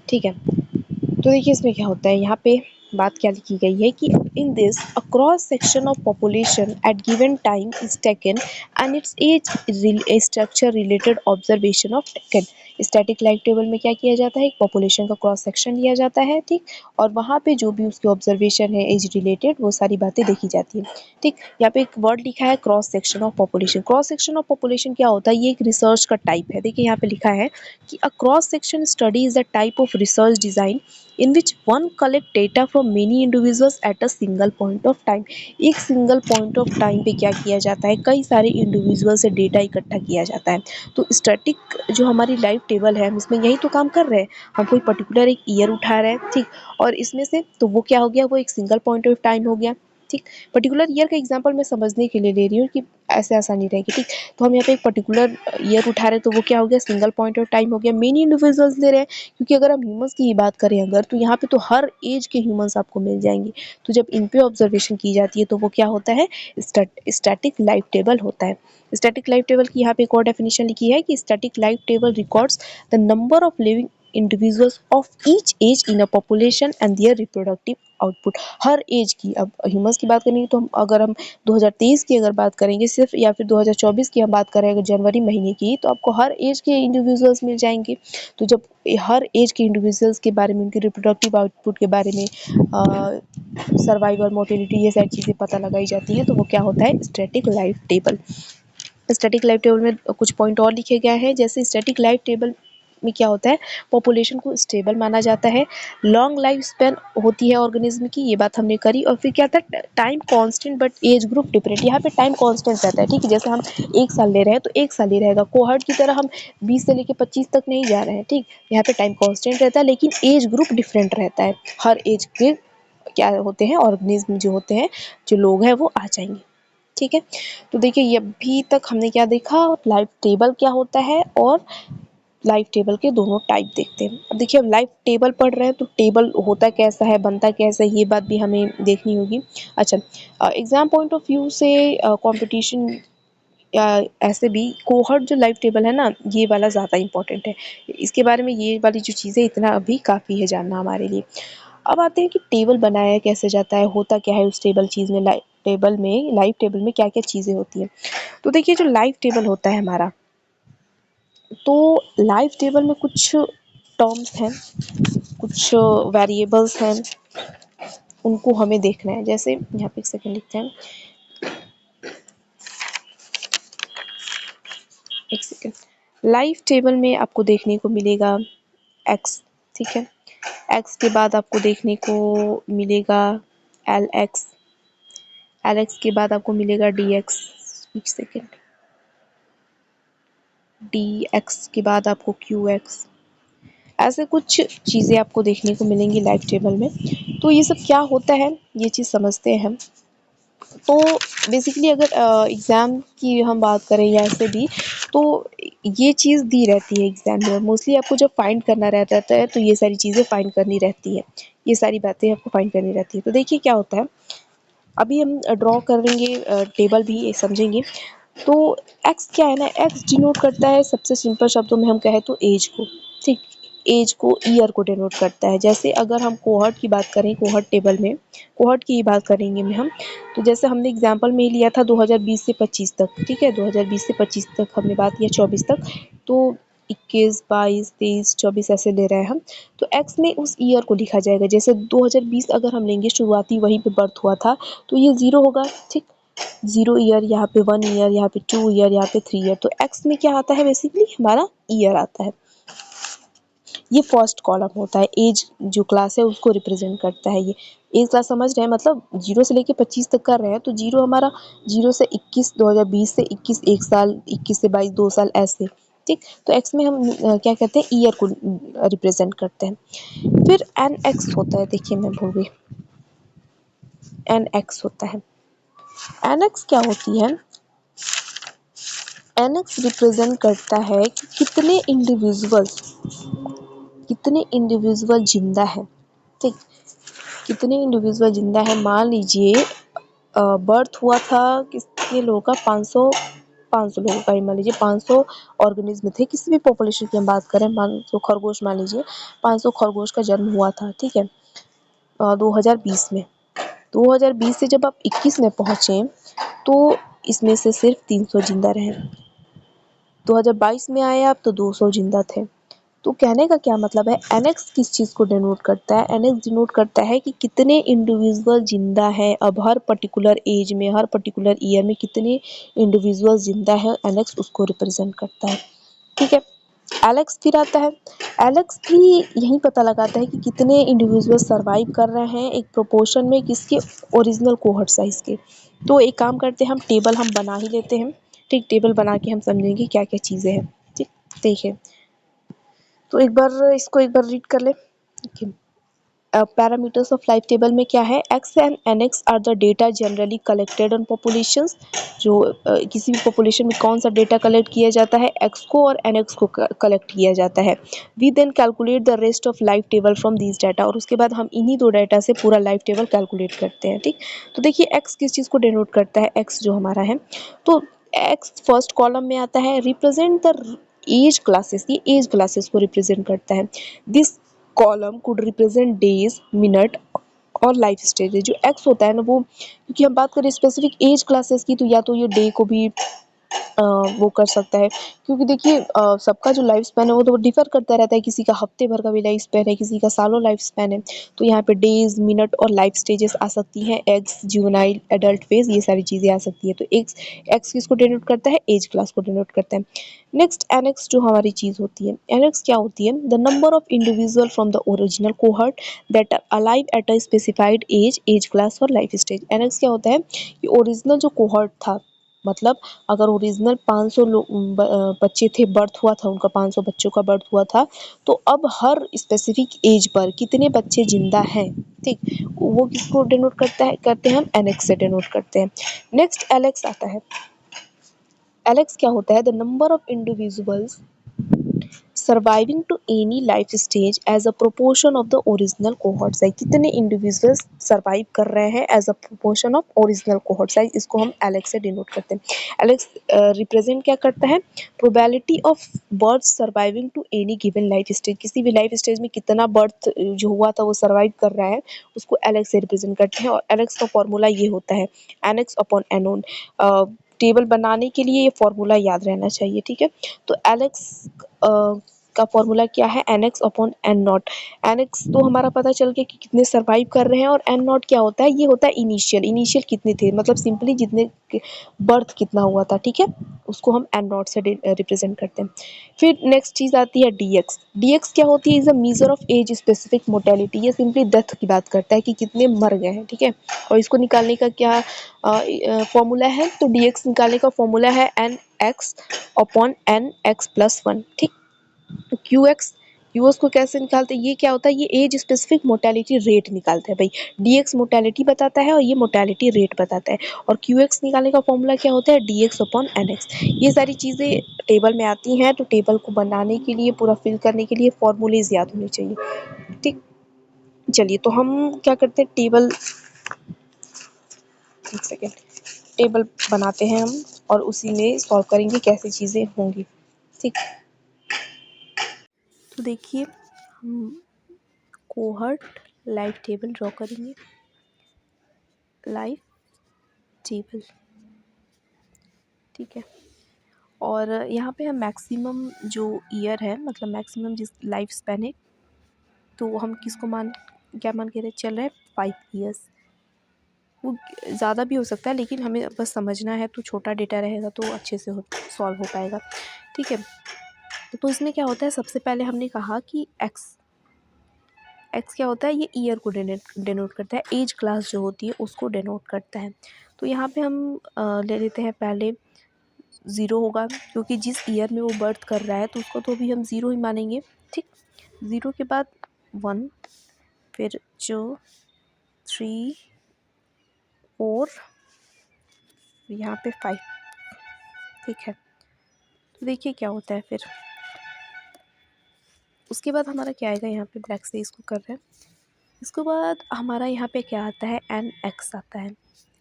ठीक है, तो देखिए इसमें क्या होता है, यहाँ पे बात क्या लिखी गई है कि in this a cross section of population at given time is taken and its age structure related observation of taken. Static life table में क्या किया जाता है, एक पॉपुलेशन का क्रॉस सेक्शन लिया जाता है, ठीक, और वहाँ पे जो भी उसकी ऑब्जर्वेशन है एज रिलेटेड वो सारी बातें देखी जाती है। ठीक, यहाँ पे एक वर्ड लिखा है cross section of population. Cross section of population क्या होता है, ये एक रिसर्च का टाइप है। देखिए यहाँ पे लिखा है कि अ cross section study is a type of research design in which one collect data from many individuals at a single point of time। एक सिंगल पॉइंट ऑफ टाइम पे क्या किया जाता है, कई सारे इंडिविजुअल से डेटा इकट्ठा किया जाता है। तो स्टैटिक जो हमारी लाइफ टेबल है, हम इसमें यही तो काम कर रहे हैं, हम कोई पर्टिकुलर एक ईयर उठा रहे हैं, ठीक, और इसमें से तो वो क्या हो गया, वो एक सिंगल पॉइंट ऑफ टाइम हो गया। ठीक, पर्टिकुलर ईयर का एग्जांपल मैं समझने के लिए ले रही हूँ कि ऐसे आसानी रहेगी। ठीक, तो हम यहाँ पे एक पर्टिकुलर ईयर उठा रहे हैं, तो वो क्या हो गया, सिंगल पॉइंट ऑफ टाइम हो गया। मेनी इंडिविजुअल्स ले रहे हैं, क्योंकि अगर हम ह्यूमंस की ही बात करें अगर, तो यहाँ पे तो हर एज के ह्यूमंस आपको मिल जाएंगे। तो जब इन पे ऑब्जर्वेशन की जाती है तो वो क्या होता है, स्टैटिक लाइफ टेबल होता है। स्टैटिक लाइफ टेबल की यहाँ पे एक और डेफिनेशन लिखी है कि static life table records the number of living individuals of each age in a population and their reproductive output. हर एज की, अब ह्यूमंस की बात करेंगे तो अगर हम 2023 की अगर बात करेंगे सिर्फ, या फिर 2024 की हम बात करें अगर जनवरी महीने की, तो आपको हर एज के इंडिविजुअल्स मिल जाएंगे। तो जब हर एज के इंडिविजुअल्स के बारे में, उनके रिप्रोडक्टिव आउटपुट के बारे में, सर्वाइवल, मोटिलिटी, ये सारी चीज़ें पता लगाई जाती हैं, तो वो क्या होता है, static life table. Static life table में कुछ पॉइंट और लिखे गए हैं, जैसे स्टैटिक लाइफ टेबल में क्या होता है, पॉपुलेशन को स्टेबल माना जाता है, लॉन्ग लाइफ स्पेन होती है ऑर्गेनिज्म की, ये बात हमने करी। और फिर क्या था, time constant but age group different. यहाँ पे टाइम कांस्टेंट रहता है, ठीक है, जैसे हम एक साल ले रहे हैं तो एक साल ही रहेगा, कोहर्ट की तरह हम 20 से लेकर 25 तक नहीं जा रहे हैं। ठीक, यहाँ पे टाइम कांस्टेंट रहता है, लेकिन एज ग्रुप डिफरेंट रहता है। हर एज के क्या होते हैं, ऑर्गेनिज्म जो होते हैं, जो लोग हैं वो आ जाएंगे। ठीक है, तो देखिए ये अभी तक हमने क्या देखा, लाइफ टेबल क्या होता है और लाइफ टेबल के दोनों टाइप देखते हैं। अब देखिए, अब लाइफ टेबल पढ़ रहे हैं तो टेबल होता कैसा है, बनता कैसा है, ये बात भी हमें देखनी होगी। अच्छा, एग्जाम पॉइंट ऑफ व्यू से, कंपटीशन या ऐसे भी, कोहर्ट जो लाइफ टेबल है ना, ये वाला ज़्यादा इंपॉर्टेंट है। इसके बारे में ये वाली जो चीज़ें, इतना अभी काफ़ी है जानना हमारे लिए। अब आते हैं कि टेबल बनाया कैसे जाता है, होता क्या है उस टेबल चीज़ में, लाइफ टेबल में क्या क्या चीज़ें होती हैं। तो देखिए, जो लाइफ टेबल होता है हमारा, तो लाइफ टेबल में कुछ टर्म्स हैं, कुछ वेरिएबल्स हैं, उनको हमें देखना है। जैसे यहाँ पे एक सेकंड लिखते हैं, एक सेकंड। लाइफ टेबल में आपको देखने को मिलेगा एक्स, ठीक है, एक्स के बाद आपको देखने को मिलेगा एल एक्स, एल एक्स के बाद आपको मिलेगा डी एक्स, एक सेकेंड, डी एक्स के बाद आपको क्यू एक्स। ऐसे कुछ चीज़ें आपको देखने को मिलेंगी लाइफ टेबल में। तो ये सब क्या होता है, ये चीज़ समझते हैं हम। तो बेसिकली अगर एग्ज़ाम की हम बात करें या ऐसे भी, तो ये चीज़ दी रहती है एग्ज़ाम में। मोस्टली आपको जब फाइंड करना रहता है तो ये सारी चीज़ें फाइंड करनी रहती है, ये सारी बातें आपको फाइंड करनी रहती है। तो देखिए क्या होता है, अभी हम ड्रॉ करेंगे टेबल भी समझेंगे। तो एक्स क्या है ना, एक्स डिनोट करता है, सबसे सिंपल शब्दों में हम कहें तो एज को। ठीक, एज को, ईयर को डिनोट करता है। जैसे अगर हम कोहर्ट की बात करें, कोहर्ट टेबल में कोहर्ट की ही बात करेंगे में हम, तो जैसे हमने एग्जांपल में ही लिया था 2020 से 25 तक, ठीक है, 2020 से 25 तक हमने बात किया, 24 तक, तो 21, 22, 23, 24 ऐसे ले रहे हैं हम। तो एक्स में उस ईयर को लिखा जाएगा। जैसे 2020 अगर हम लेंगे, शुरुआती वहीं पे बर्थ हुआ था, तो ये 0 होगा। ठीक, 0 ईयर, यहाँ पे 1 ईयर, यहाँ पे 2 ईयर, यहाँ पे 3 ईयर। तो एक्स में क्या आता है, बेसिकली हमारा ईयर आता है। ये फर्स्ट कॉलम होता है, एज जो क्लास है उसको रिप्रेजेंट करता है। ये एज क्लास समझ रहे हैं, मतलब 0 से लेके 25 तक कर रहे हैं, तो 0 हमारा 0 से 21, 2020 से 21 1 साल, 21 से 22 2 साल ऐसे। ठीक, तो एक्स में हम क्या कहते हैं, ईयर को रिप्रेजेंट करते हैं। फिर एन एक्स होता है, देखिए मैं भूल गई, एन एक्स होता है। एन एक्स क्या होती है? एन एक्स रिप्रेजेंट करता है कि कितने इंडिविजुअल जिंदा है। ठीक, कितने इंडिविजुअल जिंदा है। मान लीजिए बर्थ हुआ था कितने लोगों का, 500 लोगों का ही मान लीजिए, 500 ऑर्गेनिज्म थे, किसी भी पॉपुलेशन की हम बात करें, 500 खरगोश मान लीजिए, 500 खरगोश का जन्म हुआ था, ठीक है, 2020 में। 2020 से जब आप 21 में पहुंचे तो इसमें से सिर्फ 300 जिंदा रहे। 2022 में आए आप तो 200 जिंदा थे। तो कहने का क्या मतलब है, एनेक्स किस चीज़ को डिनोट करता है? एनेक्स डिनोट करता है कि कितने इंडिविजुअल जिंदा हैं, अब हर पर्टिकुलर एज में, हर पर्टिकुलर ईयर में कितने इंडिविजुअल जिंदा हैं, एनेक्स उसको रिप्रेजेंट करता है। ठीक है, एलेक्स फिर आता है। एलेक्स भी यही पता लगाता है कि कितने इंडिविजुअल सरवाइव कर रहे हैं एक प्रोपोर्शन में, किसके, ओरिजिनल कोहर्ट साइज के। तो एक काम करते हैं, हम टेबल हम बना ही लेते हैं। ठीक, टेबल बना के हम समझेंगे क्या क्या चीज़ें हैं। ठीक, देखिए, तो एक बार रीड कर ले। पैरामीटर्स ऑफ लाइफ टेबल में क्या है, x and n x are the data generally collected on populations. जो किसी भी पॉपुलेशन में कौन सा डेटा कलेक्ट किया जाता है, एक्स को और एन एक्स को कलेक्ट किया जाता है। We then calculate the rest of life table from these data, और उसके बाद हम इन्हीं दो डाटा से पूरा लाइफ टेबल कैलकुलेट करते हैं। ठीक, तो देखिए एक्स किस चीज़ को डिनोट करता है, एक्स जो हमारा है, तो एक्स फर्स्ट कॉलम में आता है, रिप्रेजेंट द एज क्लासेस, ये एज क्लासेस को रिप्रेजेंट करता है। This column could represent days, minute और लाइफ स्टेज। जो एक्स होता है ना, वो क्योंकि हम बात करें स्पेसिफिक एज क्लासेस की, तो या तो ये डे को भी वो कर सकता है, क्योंकि देखिए सबका जो लाइफ स्पैन है वो तो डिफर करता रहता है, किसी का हफ्ते भर का भी लाइफ स्पैन है, किसी का सालों लाइफ स्पैन है। तो यहाँ पे डेज, मिनट और लाइफ स्टेजेस आ सकती हैं, एग्स, जुवेनाइल, एडल्ट फेज, ये सारी चीज़ें आ सकती है। तो एक्स एक्स किसको डिनोट करता है, एज क्लास को डिनोट करता है। नेक्स्ट एनेक्स जो हमारी चीज़ होती है, एनेक्स क्या होती है, the number of individual from the original cohort that are alive at a specified age, age class और लाइफ स्टेज। एनेक्स क्या होता है कि ओरिजिनल जो कोहर्ट था, मतलब अगर ओरिजिनल 500 लोग बच्चे थे, बर्थ हुआ था उनका, 500 बच्चों का बर्थ हुआ था, तो अब हर स्पेसिफिक एज पर कितने बच्चे जिंदा हैं, ठीक, वो किसको डिनोट करता है, करते हैं हम एनेक्स से डिनोट करते हैं। नेक्स्ट एलेक्स आता है। एलेक्स क्या होता है, the number of individuals surviving to any life stage as a proportion of the original cohort size. कितने इंडिविजुअल्स सर्वाइव कर रहे हैं as a proportion of original cohort size, इसको हम एलेक्स से डिनोट करते हैं। एलेक्स रिप्रेजेंट क्या करता है, probability of birth surviving to any given life stage. किसी भी लाइफ स्टेज में कितना बर्थ जो हुआ था वो सर्वाइव कर रहा है, उसको एलेक्स से रिप्रेजेंट करते हैं। और एलेक्स का फॉर्मूला ये होता है, एनेक्स अपॉन एनोन। टेबल बनाने के लिए ये फॉर्मूला याद रहना चाहिए, ठीक है। तो एलेक्स का फॉर्मूला क्या है, n x upon n not. N x तो हमारा पता चल गया कि कितने सर्वाइव कर रहे हैं, और एन नॉट क्या होता है, ये होता है इनिशियल, इनिशियल कितने थे, मतलब सिंपली जितने बर्थ कितना हुआ था, ठीक है, उसको हम एन नॉट से रिप्रेजेंट करते हैं। फिर नेक्स्ट चीज़ आती है डी एक्स। डी एक्स क्या होती है, is a measure of age specific mortality. ये सिंपली डेथ की बात करता है कि कितने मर गए हैं, ठीक है। और इसको निकालने का क्या फॉर्मूला है, तो डी एक्स निकालने का फॉर्मूला है n x upon n x plus one, ठीक। क्यू एक्स, क्यू एक्स को कैसे निकालते हैं, ये क्या होता है, ये एज स्पेसिफिक मोर्टेलिटी रेट निकालते हैं भाई। डी एक्स मोर्टेलिटी बताता है और ये मोर्टेलिटी रेट बताता है। और क्यू एक्स निकालने का फॉर्मूला क्या होता है, d x upon n x. ये सारी चीज़ें टेबल में आती हैं, तो टेबल को बनाने के लिए, पूरा फिल करने के लिए फॉर्मूलेज याद होने चाहिए, ठीक। चलिए, तो हम क्या करते हैं, टेबल, एक सेकेंड, टेबल बनाते हैं हम, और उसी में सॉल्व करेंगे कैसी चीज़ें होंगी, ठीक। तो देखिए, हम कोहर्ट लाइफ टेबल ड्रॉ करेंगे। लाइफ टेबल, ठीक है। और यहाँ पे हम मैक्सिमम जो ईयर है, मतलब मैक्सिमम जिस लाइफ स्पैन है, तो हम किसको क्या मान के चल रहे हैं, 5 ईयर्स। वो ज़्यादा भी हो सकता है, लेकिन हमें बस समझना है, तो छोटा डेटा रहेगा तो अच्छे से सॉल्व हो पाएगा, ठीक है। तो इसमें क्या होता है, सबसे पहले हमने कहा कि एक्स, एक्स क्या होता है, ये ईयर को डिनोट करता है, एज क्लास जो होती है उसको डिनोट करता है। तो यहाँ पे हम ले लेते हैं, पहले ज़ीरो होगा, क्योंकि जिस ईयर में वो बर्थ कर रहा है तो उसको तो भी हम ज़ीरो ही मानेंगे, ठीक। ज़ीरो के बाद 1, फिर 2, 3, 4, यहाँ पे 5, ठीक है। तो देखिए क्या होता है फिर। उसके बाद हमारा क्या आएगा, यहाँ पे ब्लैक से इसको कर रहे हैं। इसके बाद हमारा यहाँ पे क्या आता है, NX आता है।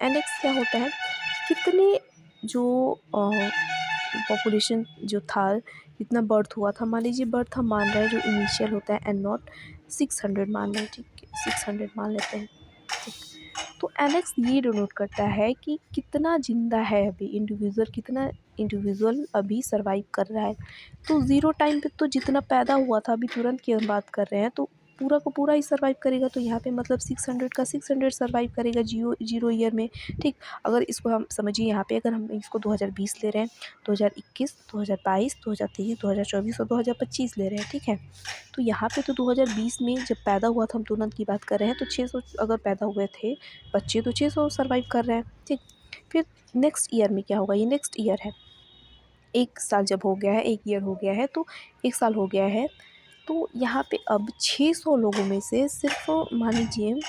NX क्या होता है, कितने जो पॉपुलेशन जो था, इतना बर्थ हुआ था, मान लीजिए बर्थ हम मान रहे हैं जो इनिशियल होता है N0 600 मान लें, ठीक है, 600 मान लेते हैं, ठीक। तो NX ये डिनोट करता है कि कितना ज़िंदा है अभी इंडिविजुअल, कितना इंडिविजुअल अभी सर्वाइव कर रहा है। तो ज़ीरो टाइम पे तो जितना पैदा हुआ था, अभी तुरंत की हम बात कर रहे हैं, तो पूरा का पूरा ही सर्वाइव करेगा। तो यहाँ पे मतलब 600 का 600 सर्वाइव करेगा जीरो ईयर में, ठीक। अगर इसको हम समझिए, यहाँ पे अगर हम इसको 2020 ले रहे हैं, 2021, 2022, 2023, 2024 और 2025 ले रहे हैं, ठीक है। तो यहाँ पे तो 2020 में जब पैदा हुआ था, हम तुरंत की बात कर रहे हैं, तो 600 अगर पैदा हुए थे बच्चे, तो 600 सर्वाइव कर रहे हैं, ठीक। फिर नेक्स्ट ईयर में क्या होगा, ये नेक्स्ट ईयर है, 1 साल जब हो गया है, 1 ईयर हो गया है, तो 1 साल हो गया है, तो यहाँ पे अब 600 लोगों में से सिर्फ मान लीजिए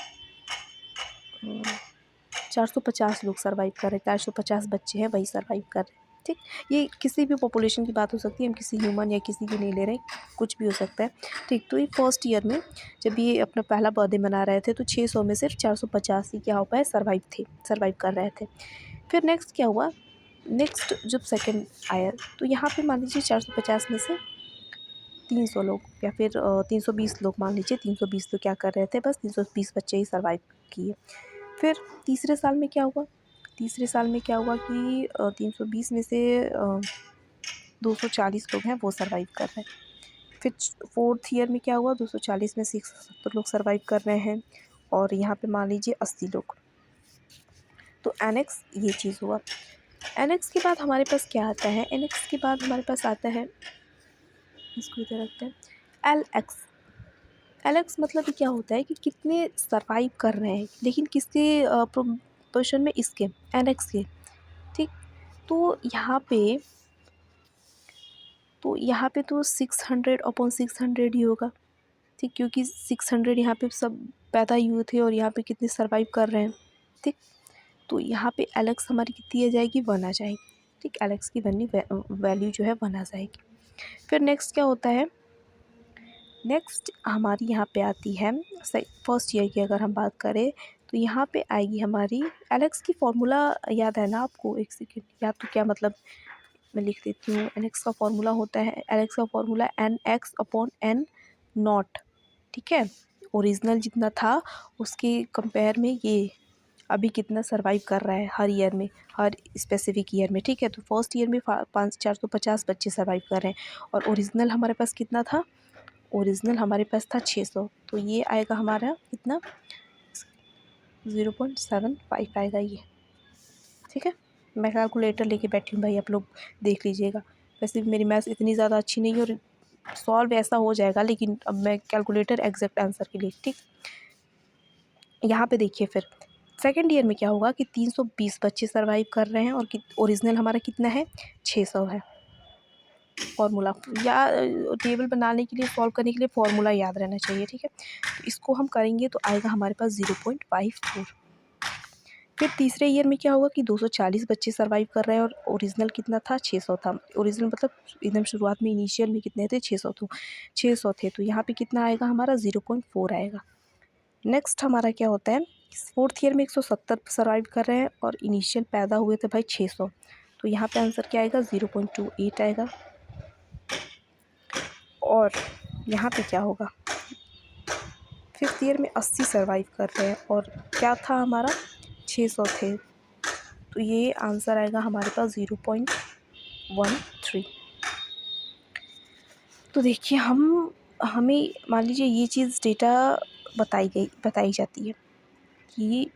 450 लोग सर्वाइव कर रहे हैं, 450 बच्चे हैं वही सर्वाइव कर रहे हैं, ठीक। ये किसी भी पॉपुलेशन की बात हो सकती है, हम किसी ह्यूमन या किसी की नहीं ले रहे, कुछ भी हो सकता है, ठीक। तो ये फर्स्ट ईयर में जब ये अपना पहला बर्थडे मना रहे थे, तो 600 में सिर्फ 450 ही क्या हो पाए, सर्वाइव कर रहे थे। फिर नेक्स्ट क्या हुआ, नेक्स्ट जब सेकेंड आया, तो यहाँ पे मान लीजिए 450 में से 300 लोग या फिर 320 लोग, मान लीजिए 320 तो क्या कर रहे थे, बस 320 बच्चे ही सर्वाइव किए। फिर तीसरे साल में क्या हुआ, तीसरे साल में क्या हुआ कि 320 में से 240 लोग हैं वो सर्वाइव कर रहे हैं। फिर फोर्थ ईयर में क्या हुआ, 240 में से 170 लोग सर्वाइव कर रहे हैं, और यहाँ पे मान लीजिए 80 लोग। तो NX ये चीज़ हुआ। NX के बाद हमारे पास क्या आता है, NX के बाद हमारे पास आता है, इसको इधर रखते हैं, LX। LX मतलब क्या होता है कि कितने सर्वाइव कर रहे हैं, लेकिन किसके प्रोपोर्शन में, इसके NX के, ठीक। तो यहाँ पे तो 600/600 ही होगा, ठीक, क्योंकि 600 यहाँ पे सब पैदा ही हुए थे, और यहाँ पे कितने सर्वाइव कर रहे हैं, ठीक। तो यहाँ पे LX हमारी कितनी आ जाएगी, 1 आ जाएगी, ठीक। LX की वैल्यू जो है 1 आ जाएगी। फिर नेक्स्ट क्या होता है, नेक्स्ट हमारी यहाँ पे आती है फर्स्ट ईयर की, अगर हम बात करें तो यहाँ पे आएगी हमारी LX की फॉर्मूला, याद है ना आपको, एक सेकेंड, याद तो क्या, मतलब मैं लिख देती हूँ। LX का फॉर्मूला होता है, LX का फॉर्मूला NX/N0, ठीक है। ओरिजिनल जितना था उसके कंपेयर में ये अभी कितना सर्वाइव कर रहा है हर ईयर में, हर स्पेसिफिक ईयर में, ठीक है। तो फर्स्ट ईयर में 450 बच्चे सर्वाइव कर रहे हैं, और ओरिजिनल हमारे पास कितना था, ओरिजिनल हमारे पास था 600, तो ये आएगा हमारा कितना, 0.75 आएगा ये, ठीक है। मैं कैलकुलेटर लेके बैठी हूँ भाई, आप लोग देख लीजिएगा। वैसे भी मेरी मैथ्स इतनी ज़्यादा अच्छी नहीं है, और सॉल्व ऐसा हो जाएगा, लेकिन अब मैं कैलकुलेटर एग्जैक्ट आंसर के लिए, ठीक। यहाँ पे देखिए फिर सेकेंड ईयर में क्या होगा कि 320 बच्चे सर्वाइव कर रहे हैं, और ओरिजिनल हमारा कितना है, 600 है। फॉर्मूला या टेबल बनाने के लिए, सॉल्व करने के लिए फॉर्मूला याद रहना चाहिए, ठीक है। तो इसको हम करेंगे तो आएगा हमारे पास 0.54। फिर तीसरे ईयर में क्या होगा कि 240 बच्चे सर्वाइव कर रहे हैं, और ओरिजिनल कितना था, 600 था। ओरिजिनल मतलब एकदम शुरुआत में इनिशियल में कितने थे, 600, तो 600 थे, तो यहाँ पे कितना आएगा हमारा, 0.4 आएगा। नेक्स्ट हमारा क्या होता है, फोर्थ ईयर में 170 सर्वाइव कर रहे हैं, और इनिशियल पैदा हुए थे भाई 600, तो यहाँ पे आंसर क्या आएगा, 0.28 आएगा। और यहाँ पे क्या होगा, फिफ्थ ईयर में 80 सर्वाइव कर रहे हैं, और क्या था हमारा, 600 थे, तो ये आंसर आएगा हमारे पास 0.13। तो देखिए हमें मान लीजिए ये चीज़ डेटा बताई जाती है कि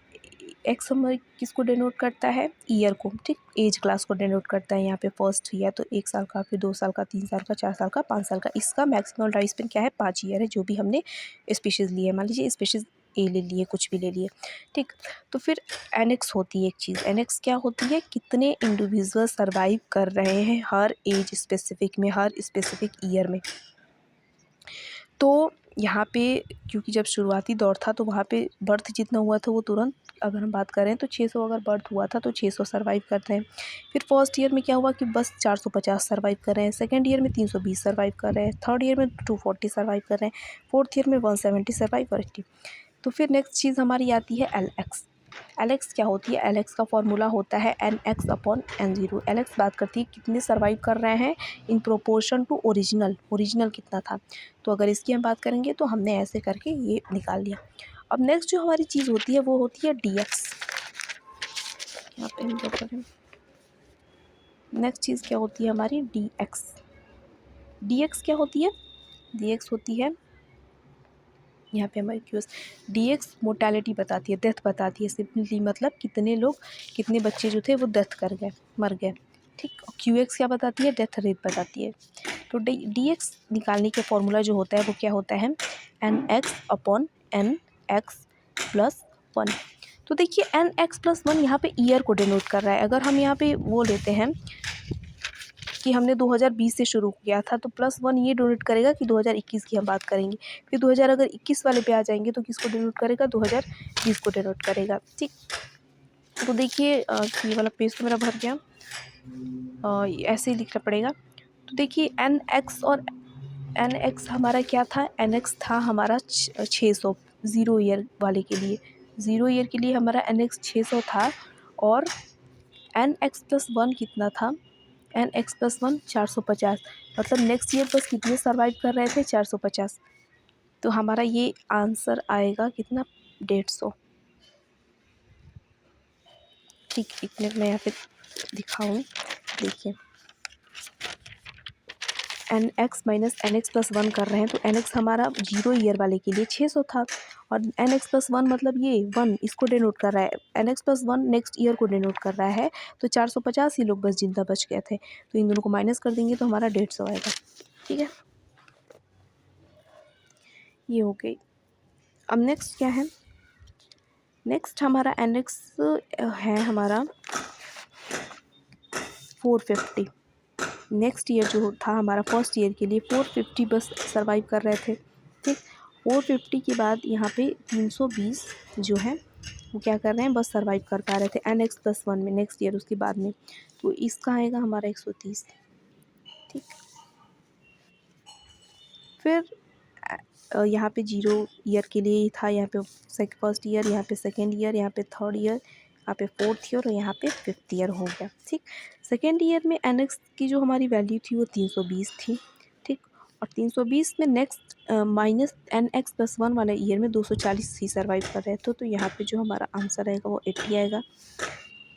एक्स हमारे किसको डिनोट करता है, ईयर को, ठीक, एज क्लास को डिनोट करता है। यहाँ पे फर्स्ट ईयर तो 1 साल का, फिर 2 साल का, 3 साल का, 4 साल का, 5 साल का। इसका मैक्सिमम लाइफ स्पेन क्या है, 5 ईयर है, जो भी हमने स्पीशीज़ लिए, मान लीजिए स्पीशीज़ ए ले लिए, कुछ भी ले लिए, ठीक। तो फिर NX होती है एक चीज़, NX क्या होती है, कितने इंडिविजुअल सर्वाइव कर रहे हैं हर एज स्पेसिफिक में, हर स्पेसिफिक ईयर में। तो यहाँ पे क्योंकि जब शुरुआती दौर था तो वहाँ पे बर्थ जितना हुआ था वो तुरंत, अगर हम बात करें तो 600 अगर बर्थ हुआ था तो 600 सर्वाइव करते हैं। फिर फर्स्ट ईयर में क्या हुआ कि बस 450 सर्वाइव कर रहे हैं, सेकंड ईयर में 320 सर्वाइव कर रहे हैं, थर्ड ईयर में 240 सर्वाइव कर रहे हैं, फोर्थ ईयर में 170 सर्वाइव कर रही। तो फिर नेक्स्ट चीज़ हमारी आती है LX। LX क्या होती है? LX का फॉर्मूला होता है NX/N0। LX बात करती है कितने सर्वाइव कर रहे हैं इन प्रोपोर्शन टू ओरिजिनल कितना था। तो अगर इसकी हम बात करेंगे तो हमने ऐसे करके ये निकाल लिया। अब नेक्स्ट जो हमारी चीज़ होती है वो होती है DX। यहाँ पे हम क्या करें, नेक्स्ट चीज़ क्या होती है हमारी DX। DX क्या होती है? DX होती है, यहाँ पे हमारी क्यूएस DX मोर्टेलिटी बताती है, डेथ बताती है सिंपली, मतलब कितने लोग, कितने बच्चे जो थे वो डेथ कर गए, मर गए। ठीक। QX क्या बताती है? डेथ रेट बताती है। तो DX निकालने के फॉर्मूला जो होता है वो क्या होता है? NX/NX+1। तो देखिए NX+1 यहाँ पे ईयर को डिनोट कर रहा है। अगर हम यहाँ पे वो लेते हैं कि हमने 2020 से शुरू किया था तो +1 ये डिनोट करेगा कि 2021 की हम बात करेंगे। फिर 2021 वाले पे आ जाएंगे तो किसको डिनोट करेगा? 2020 को डिनोट करेगा। ठीक। तो देखिए ये वाला पेज तो मेरा भर गया, ऐसे ही लिखना पड़ेगा। तो देखिए NX और NX हमारा क्या था? NX था हमारा 600 ज़ीरो ईयर वाले के लिए। ज़ीरो ईयर के लिए हमारा NX 600 था और NX+1 कितना था? NX+1 450। मतलब नेक्स्ट ईयर बस कितने सर्वाइव कर रहे थे? 450। तो हमारा ये आंसर आएगा कितना? 150। ठीक, एक मिनट मैं यहाँ पे दिखाऊँ, देखिए NX माइनस NX+1 कर रहे हैं तो NX हमारा जीरो ईयर वाले के लिए 600 था और NX+1 मतलब ये 1 इसको डिनोट कर रहा है, NX+1 नेक्स्ट ईयर को डिनोट कर रहा है। तो 450 ही लोग बस जिंदा बच गए थे। तो इन दोनों को माइनस कर देंगे तो हमारा 150 आएगा। ठीक है, ये हो गई। अब नेक्स्ट क्या है? नेक्स्ट हमारा NX है हमारा 450। नेक्स्ट ईयर जो था हमारा फर्स्ट ईयर के लिए 450 बस सर्वाइव कर रहे थे। ठीक। 450 के बाद यहाँ पे 320 जो है वो क्या कर रहे हैं? बस सर्वाइव कर पा रहे थे NX+1 में नेक्स्ट ईयर उसके बाद में। तो इसका आएगा हमारा 130। ठीक। फिर यहाँ पे जीरो ईयर के लिए ही था, यहाँ पे फर्स्ट ईयर, यहाँ पे सेकेंड ईयर, यहाँ पे थर्ड ईयर, यहाँ पे फोर्थ ईयर और यहाँ पे फिफ्थ ईयर हो गया। ठीक। सेकेंड ईयर में NX की जो हमारी वैल्यू थी वो 320 थी। ठीक। और 320 में नेक्स्ट माइनस NX+1 वाले ईयर में 240 ही सर्वाइव कर रहे थे। तो यहाँ पे जो हमारा आंसर आएगा वो 80 आएगा।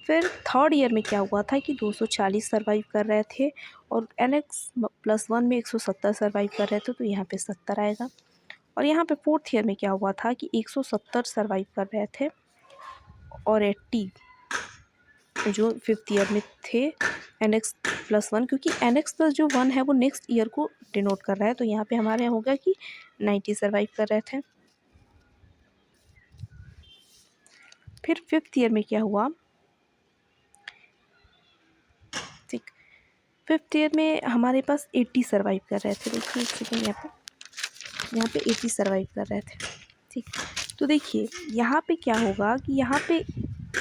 फिर थर्ड ईयर में क्या हुआ था कि 240 सर्वाइव कर रहे थे और NX+1 में 170 सर्वाइव कर रहे थे। तो यहाँ पे 70 आएगा। और यहाँ पे फोर्थ ईयर में क्या हुआ था कि 170 सर्वाइव कर रहे थे और 80 जो फिफ्थ ईयर में थे NX+1, क्योंकि NX+1 है वो नेक्स्ट ईयर को डिनोट कर रहा है। तो यहाँ पे हमारे यहाँ होगा कि 90 सर्वाइव कर रहे थे। फिर फिफ्थ ईयर में क्या हुआ? ठीक। फिफ्थ ईयर में हमारे पास 80 सर्वाइव कर रहे थे। देखिए एक सेकेंड, यहाँ पे 80 सर्वाइव कर रहे थे। ठीक। तो देखिए यहाँ पे क्या होगा कि यहाँ पे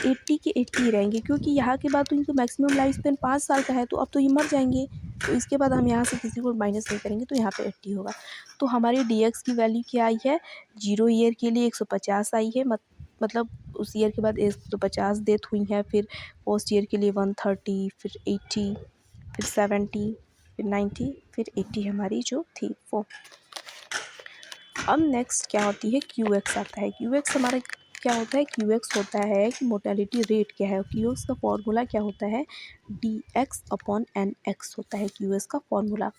80 के 80 रहेंगे, क्योंकि यहाँ के बाद तो इनका मैक्सिमम लाइफ स्पेन 5 साल का है, तो अब तो ये मर जाएंगे। तो इसके बाद हम यहाँ से किसी को माइनस नहीं करेंगे तो यहाँ पे 80 होगा। तो हमारी DX की वैल्यू क्या आई है? जीरो ईयर के लिए 150 आई है, मतलब उस ईयर के बाद 150 डेथ हुई है। फिर फर्स्ट ईयर के लिए 130, फिर 80, फिर 70, फिर 90, फिर 80 हमारी जो थी वो। अब नेक्स्ट क्या होती है? QX आता है। QX हमारा क्या होता है? QX होता है कि मोर्टेलिटी रेट क्या है। QX का फॉर्मूला क्या होता है? DX/NX होता है QX का फॉर्मूला।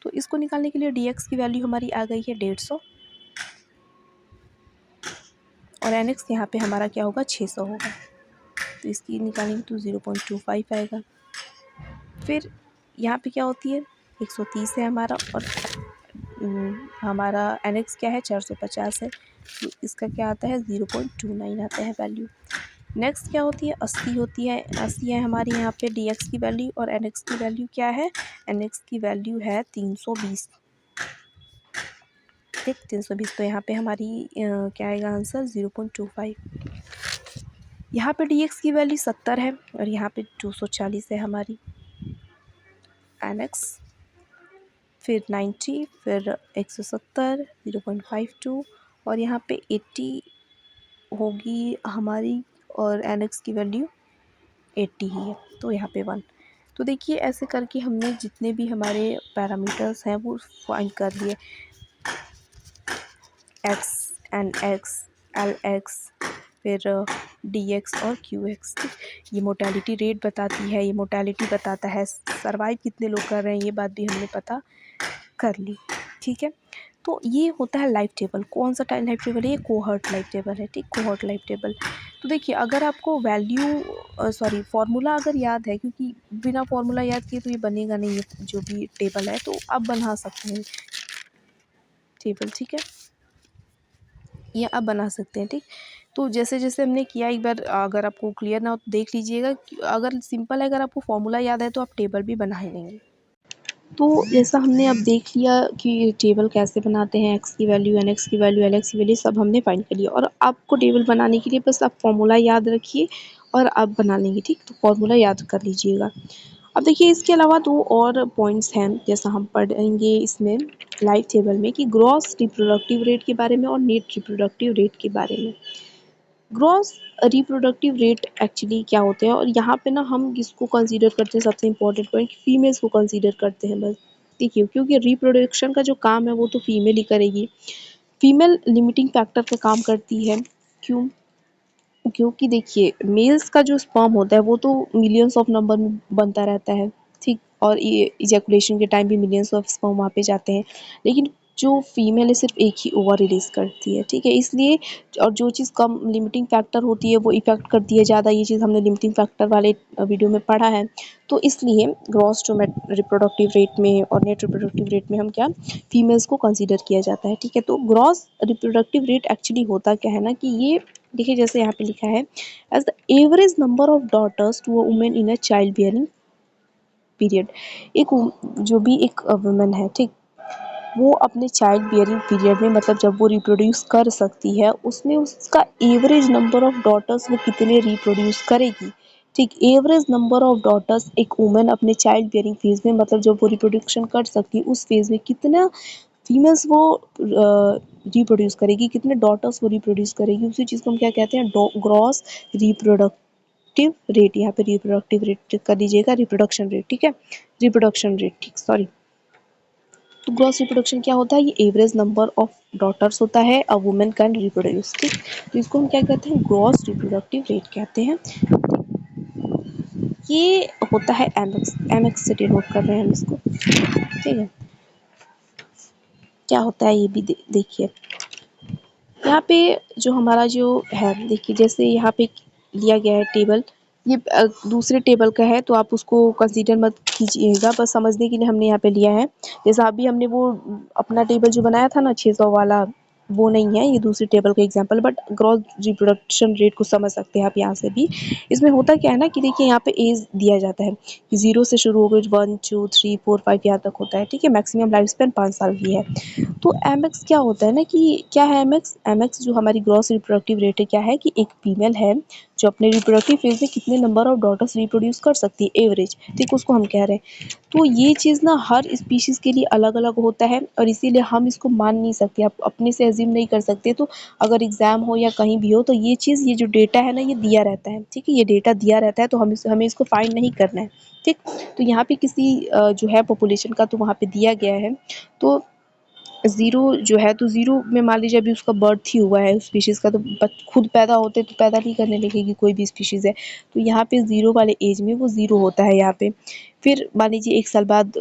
तो इसको निकालने के लिए DX की वैल्यू हमारी आ गई है 150 और NX यहाँ पे हमारा क्या होगा? 600 होगा। तो इसकी निकालेंगे तो 0.25 आएगा। फिर यहाँ पे क्या होती है? 130 है हमारा और हमारा NX क्या है? 450 है। तो इसका क्या आता है? 0.29 आता है वैल्यू। नेक्स्ट क्या होती है? 80 होती है। 80 है हमारी यहाँ पे DX की वैल्यू और NX की वैल्यू क्या है? NX की वैल्यू है 320। ठीक 320, तो यहाँ पे हमारी क्या आएगा आंसर 0.25। यहाँ पे dx की वैल्यू 70 है और यहाँ पे 240 है हमारी। mx फिर 90 फिर 170 0.52 और यहाँ पे 80 होगी हमारी और nx की वैल्यू 80 ही है, तो यहाँ पे 1। तो देखिए ऐसे करके हमने जितने भी हमारे पैरामीटर्स हैं वो फाइंड कर लिए, x nx lx फिर dx और qx। ये मोर्टेलिटी रेट बताती है, ये मोर्टेलिटी बताता है, सर्वाइव कितने लोग कर रहे हैं, ये बात भी हमने पता कर ली। ठीक है, तो ये होता है लाइफ टेबल। कौन सा लाइफ टेबल है? ये कोहॉर्ट लाइफ टेबल है। ठीक, कोहॉर्ट लाइफ टेबल। तो देखिए अगर आपको वैल्यू फार्मूला अगर याद है, क्योंकि बिना फार्मूला याद किए तो ये बनेगा नहीं, ये जो भी टेबल है, तो आप बना सकते हैं टेबल। ठीक है, ये आप बना सकते हैं। ठीक, तो जैसे जैसे हमने किया, एक बार अगर आपको क्लियर ना हो तो देख लीजिएगा। अगर सिंपल है, अगर आपको फार्मूला याद है तो आप टेबल भी बना ही लेंगे। तो जैसा हमने अब देख लिया कि टेबल कैसे बनाते हैं, एक्स की वैल्यू, एन एक्स की वैल्यू, एल एक्स की वैल्यू सब हमने फाइंड कर लिया। और आपको टेबल बनाने के लिए बस आप फॉर्मूला याद रखिए और आप बना लेंगे। ठीक, तो फॉर्मूला याद कर लीजिएगा। अब देखिए इसके अलावा 2 और पॉइंट्स हैं, जैसा हम पढ़ेंगे इसमें लाइफ टेबल में, कि ग्रॉस रिप्रोडक्टिव रेट के बारे में और नेट रिप्रोडक्टिव रेट के बारे में। ग्रॉस रिप्रोडक्टिव रेट एक्चुअली क्या होते हैं, और यहाँ पे ना हम किसको कंसीडर करते हैं, सबसे इम्पोर्टेंट पॉइंट, फीमेल्स को कंसीडर करते हैं बस। देखिए क्योंकि रिप्रोडक्शन का जो काम है वो तो फीमेल ही करेगी। फीमेल लिमिटिंग फैक्टर पे काम करती है। क्यों? क्योंकि देखिए मेल्स का जो स्पर्म होता है वो तो मिलियंस ऑफ नंबर में बनता रहता है। ठीक, और ये इजैकुलेशन के टाइम भी मिलियंस ऑफ स्पर्म वहाँ पे जाते हैं, लेकिन जो फीमेल है सिर्फ एक ही ओवर रिलीज करती है। ठीक है, इसलिए और जो चीज़ कम लिमिटिंग फैक्टर होती है वो इफेक्ट करती है ज़्यादा। ये चीज़ हमने लिमिटिंग फैक्टर वाले वीडियो में पढ़ा है। तो इसलिए ग्रॉस रिप्रोडक्टिव रेट में और नेट रिप्रोडक्टिव रेट में हम क्या, फीमेल्स को कंसीडर किया जाता है। ठीक है, तो ग्रॉस रिप्रोडक्टिव रेट एक्चुअली होता क्या है ना, कि ये देखिए जैसे यहाँ पे लिखा है, as the average number of daughters to a women in a child bearing period. जो भी एक वुमेन है, ठीक, वो अपने चाइल्ड बियरिंग पीरियड में, मतलब जब वो रिप्रोड्यूस कर सकती है, उसमें उसका एवरेज नंबर ऑफ डॉटर्स वो कितने रिप्रोड्यूस करेगी। ठीक, एवरेज नंबर ऑफ डॉटर्स एक वुमेन अपने चाइल्ड बियरिंग फेज में, मतलब जब वो रिप्रोडक्शन कर सकती है उस फेज में, कितना फीमेल्स वो रिप्रोड्यूस करेगी, कितने डॉटर्स वो रिप्रोड्यूस करेगी, उसी चीज़ को हम क्या कहते हैं, ग्रॉस रिप्रोडक्टिव रेट। यहाँ पे रिप्रोडक्टिव रेट कर दीजिएगा, रिप्रोडक्शन रेट। ठीक है, रिप्रोडक्शन रेट, ठीक, सॉरी। तो ग्रॉस रिप्रोडक्शन क्या होता है, ये एवरेज नंबर ऑफ डॉटर्स होता है अ वुमेन कैन रिप्रोड्यूस। ठीक, तो इसको हम क्या कहते हैं, ग्रॉस रिप्रोडक्टिव रेट कहते हैं। ये होता है एमएक्स, एमएक्स से डिनोट कर रहे हैं हम इसको। ठीक है, क्या होता है ये भी देखिए। यहाँ पे जो हमारा जो है, देखिए जैसे यहाँ पे लिया गया है टेबल, ये दूसरे टेबल का है तो आप उसको कंसीडर मत कीजिएगा, बस समझने के लिए हमने यहाँ पे लिया है। जैसा अभी हमने वो अपना टेबल जो बनाया था ना 600 वाला, वो नहीं है, ये दूसरी टेबल का example. But gross reproduction rate को समझ सकते हैं आप यहाँ से भी। इसमें होता क्या है ना, कि देखिए यहाँ पे एज दिया जाता है कि 0 से शुरू होकर 1 2 3 4 5 यहाँ तक होता है। ठीक है, मैक्सिमम लाइफ स्पैन 5 साल की है। तो एमएक्स क्या होता है ना, कि क्या है एमएक्स, एमएक्स जो हमारी ग्रॉस रिप्रोडक्टिव रेट है, क्या है कि एक फीमेल है जो अपने रिप्रोडक्टिव फेज में कितने नंबर ऑफ डॉटर्स रिप्रोड्यूस कर सकती है, एवरेज। ठीक, उसको हम कह रहे हैं। तो ये चीज़ ना हर स्पीशीज़ के लिए अलग अलग होता है, और इसीलिए हम इसको मान नहीं सकते, आप अपने से एज्यूम नहीं कर सकते। तो अगर एग्ज़ाम हो या कहीं भी हो, तो ये चीज़, ये जो डेटा है ना, ये दिया रहता है। ठीक है, ये डेटा दिया रहता है, तो हमें इसको फाइंड नहीं करना है। ठीक, तो यहाँ पे किसी जो है पॉपुलेशन का तो वहाँ पे दिया गया है, तो ज़ीरो जो है, तो ज़ीरो में मान लीजिए अभी उसका बर्थ ही हुआ है उस स्पीशीज़ का, तो खुद पैदा होते तो पैदा नहीं करने लगेगी कोई भी स्पीशीज़ है। तो यहाँ पे ज़ीरो वाले एज में वो ज़ीरो होता है यहाँ पे। फिर मान लीजिए 1 साल बाद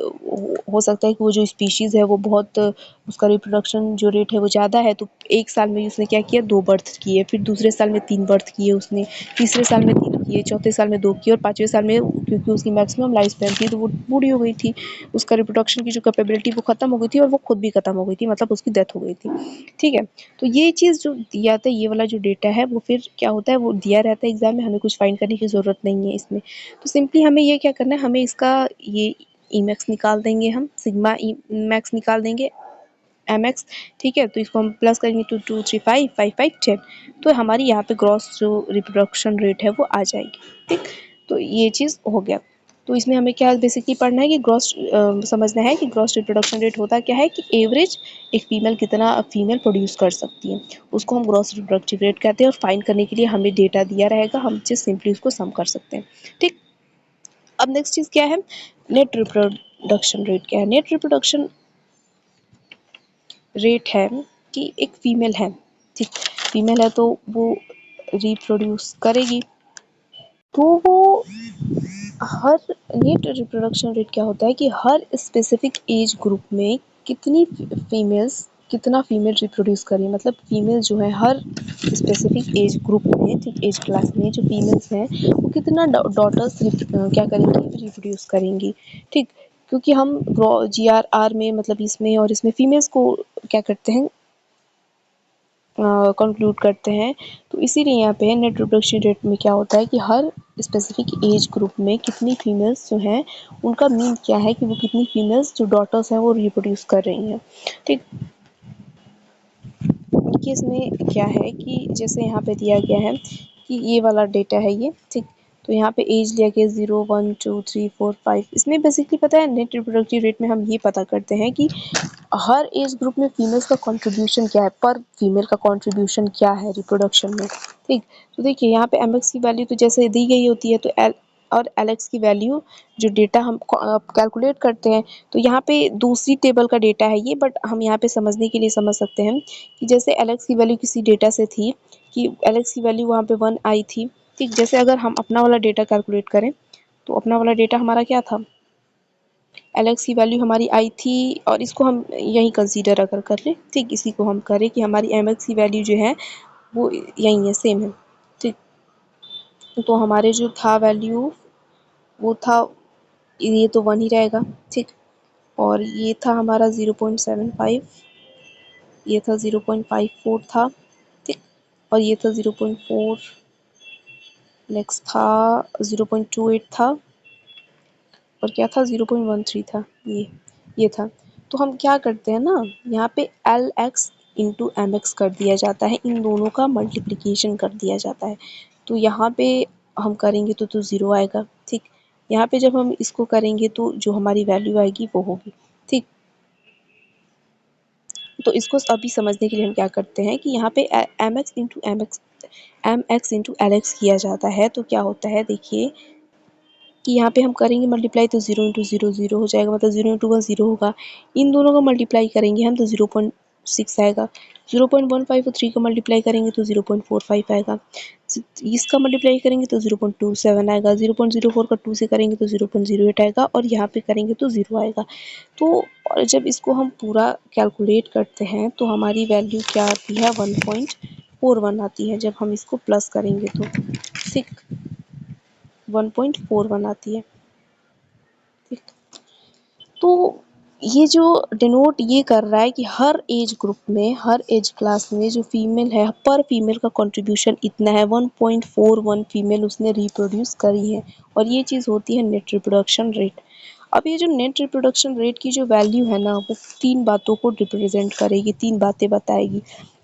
हो सकता है कि वो जो स्पीशीज़ है वो बहुत, उसका रिप्रोडक्शन जो रेट है वो ज़्यादा है, तो 1 साल में उसने क्या किया, 2 बर्थ किए, फिर दूसरे साल में 3 बर्थ किए उसने, तीसरे साल में 3 किए, चौथे साल में 2 किए, और 5वें साल में, क्योंकि उसकी मैक्सिमम लाइफ स्पैन थी तो वो बूढ़ी हो गई थी, उसका रिप्रोडक्शन की जो कैपेबिलिटी वो ख़त्म हो गई थी, और वो खुद भी ख़त्म हो गई थी, मतलब उसकी डेथ हो गई थी। ठीक है, तो ये चीज़ जो दिया था, ये वाला जो डेटा है वो फिर क्या होता है, वो दिया रहता है एग्ज़ाम में, हमें कुछ फाइंड करने की ज़रूरत नहीं है इसमें। तो सिंपली हमें ये क्या करना है, हमें इसका ये ई मैक्स निकाल देंगे, हम सिग्मा ई मैक्स निकाल देंगे, mx, ठीक है। तो इसको हम प्लस करेंगे तो 2 3 5 5 5 10, तो हमारी यहाँ पे ग्रॉस जो रिप्रोडक्शन रेट है वो आ जाएगी, ठीक। तो ये चीज़ हो गया। तो इसमें हमें क्या बेसिकली पढ़ना है कि ग्रॉस समझना है कि ग्रॉस रिप्रोडक्शन रेट होता क्या है, कि एवरेज एक फीमेल कितना फीमेल प्रोड्यूस कर सकती है, उसको हम ग्रॉस रिप्रोडक्टिव रेट कहते हैं। और फाइंड करने के लिए हमें डेटा दिया रहेगा, हम जस्ट सिंपली उसको सम कर सकते हैं, ठीक। अब नेक्स्ट चीज़ क्या है, नेट रिप्रोडक्शन रेट क्या है। नेट रिप्रोडक्शन रेट है कि एक फीमेल है, ठीक, फीमेल है तो वो रिप्रोड्यूस करेगी, तो वो हर नेट रिप्रोडक्शन रेट क्या होता है कि हर स्पेसिफिक एज ग्रुप में कितनी फीमेल्स कितना फीमेल रिप्रोड्यूस करें, मतलब फीमेल जो है हर स्पेसिफिक एज ग्रुप में, ठीक, एज क्लास में जो फीमेल्स हैं वो कितना डॉटर्स क्या करेंगी, रिप्रोड्यूस करेंगी, ठीक। क्योंकि हम GRR में मतलब इसमें और इसमें फीमेल्स को क्या करते हैं, कंक्लूड करते हैं। तो इसीलिए यहाँ पे नेट रिप्रोडक्शन रेट में क्या होता है कि हर स्पेसिफिक एज ग्रुप में कितनी फीमेल्स जो हैं उनका मीन क्या है कि वो कितनी फीमेल्स जो डॉटर्स हैं वो रिप्रोड्यूस कर रही हैं, ठीक। देखिए इसमें क्या है कि जैसे यहाँ पे दिया गया है कि ये वाला डेटा है ये, ठीक। तो यहाँ पे एज लिया गया 0 1 2 3 4 5। इसमें बेसिकली पता है नेट रिप्रोडक्टिव रेट में हम ये पता करते हैं कि हर एज ग्रुप में फीमेल्स का कंट्रीब्यूशन क्या है, पर फीमेल का कंट्रीब्यूशन क्या है रिप्रोडक्शन में, ठीक। तो देखिए यहाँ पे mx की वैल्यू तो जैसे दी गई होती है, तो एल और lx की वैल्यू जो डेटा हम कैलकुलेट करते हैं, तो यहाँ पे दूसरी टेबल का डेटा है ये, बट हम यहाँ पे समझने के लिए समझ सकते हैं कि जैसे lx की वैल्यू किसी डेटा से थी कि lx की वैल्यू वहाँ पे 1 आई थी, ठीक। जैसे अगर हम अपना वाला डेटा कैलकुलेट करें तो अपना वाला डेटा हमारा क्या था, एलेक्स की वैल्यू हमारी आई थी, और इसको हम यहीं कंसीडर अगर कर लें, ठीक, इसी को हम करें कि हमारी एम एक्स की वैल्यू जो है वो यहीं है, सेम है, ठीक। तो हमारे जो था वैल्यू वो था, ये तो 1 ही रहेगा, ठीक। और ये था हमारा 0.75, ये था 0.54 था, ठीक। और ये था 0.4, नेक्स्ट था 0.28 था, और क्या था 0.13 था, ये था। तो हम क्या करते हैं ना, यहाँ पे l x into m x कर दिया जाता है, इन दोनों का मल्टीप्लिकेशन कर दिया जाता है। तो यहाँ पे हम करेंगे तो 0 आएगा, ठीक। यहाँ पे जब हम इसको करेंगे तो जो हमारी वैल्यू आएगी वो होगी, ठीक। तो इसको अभी समझने के लिए हम क्या करते हैं कि यहाँ पे m x into m x into l x किया जाता है, तो क्या होता है देखिए कि यहाँ पे हम करेंगे मल्टीप्लाई तो 0 इंटू 0 0 हो जाएगा, मतलब 0 इंटू 1 0 होगा। इन दोनों का मल्टीप्लाई करेंगे हम तो 0.6 आएगा। 0.15 और 3 का मल्टीप्लाई करेंगे तो 0.45 आएगा। इसका मल्टीप्लाई करेंगे तो 0.27 आएगा। 0.04 का 2 से करेंगे तो 0.08 आएगा, और यहाँ पे करेंगे तो 0 आएगा। तो और जब इसको हम पूरा कैलकुलेट करते हैं तो हमारी वैल्यू क्या आती है, 1.41 आती है। जब हम इसको प्लस करेंगे तो ठीक 1.41 आती है, ठीक। तो ये जो डिनोट ये कर रहा है कि हर एज ग्रुप में, हर एज क्लास में जो फीमेल है, पर फीमेल का कंट्रीब्यूशन इतना है, 1.41 फीमेल उसने रिप्रोड्यूस करी है, और ये चीज़ होती है नेट रिप्रोडक्शन रेट। अब ये जो नेट रिप्रोडक्शन रेट की जो वैल्यू है ना, वो 3 बातों को रिप्रेजेंट करेगी, 3 बातें बताएगी।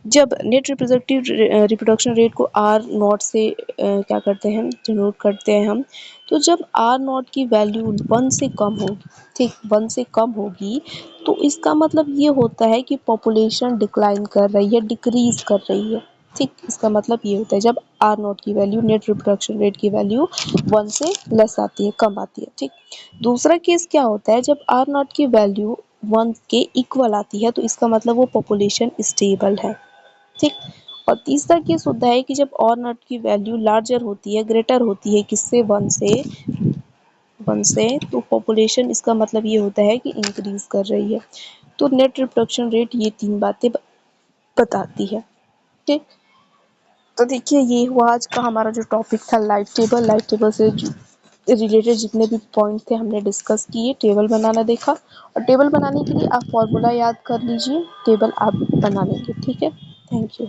जब नेट रिप्रोडक्शन रेट को आर नॉट से क्या करते हैं, डिनोट करते हैं हम, तो जब आर नॉट की वैल्यू 1 से कम होगी, ठीक, 1 से कम होगी, तो इसका मतलब ये होता है कि पॉपुलेशन डिक्लाइन कर रही है, डिक्रीज कर रही है, ठीक। इसका मतलब ये होता है जब आर नॉट की वैल्यू, नेट रिप्रोडक्शन रेट की वैल्यू 1 से लेस आती है, कम आती है, ठीक। दूसरा केस क्या होता है, जब आर नॉट की वैल्यू 1 के इक्वल आती है, तो इसका मतलब वो पॉपुलेशन स्टेबल है, ठीक। और तीसरा केस होता है कि जब आर नॉट की वैल्यू लार्जर होती है, ग्रेटर होती है, किससे, 1 से, तो पॉपुलेशन, इसका मतलब ये होता है कि इंक्रीज कर रही है। तो नेट रिप्रोडक्शन रेट ये 3 बातें बताती है, ठीक। तो देखिए ये हुआ आज का हमारा जो टॉपिक था, लाइफ टेबल से रिलेटेड जितने भी पॉइंट थे हमने डिस्कस किए, टेबल बनाना देखा। और टेबल बनाने के लिए आप फॉर्मूला याद कर लीजिए, टेबल आप बना लेंगे, ठीक है। Thank you.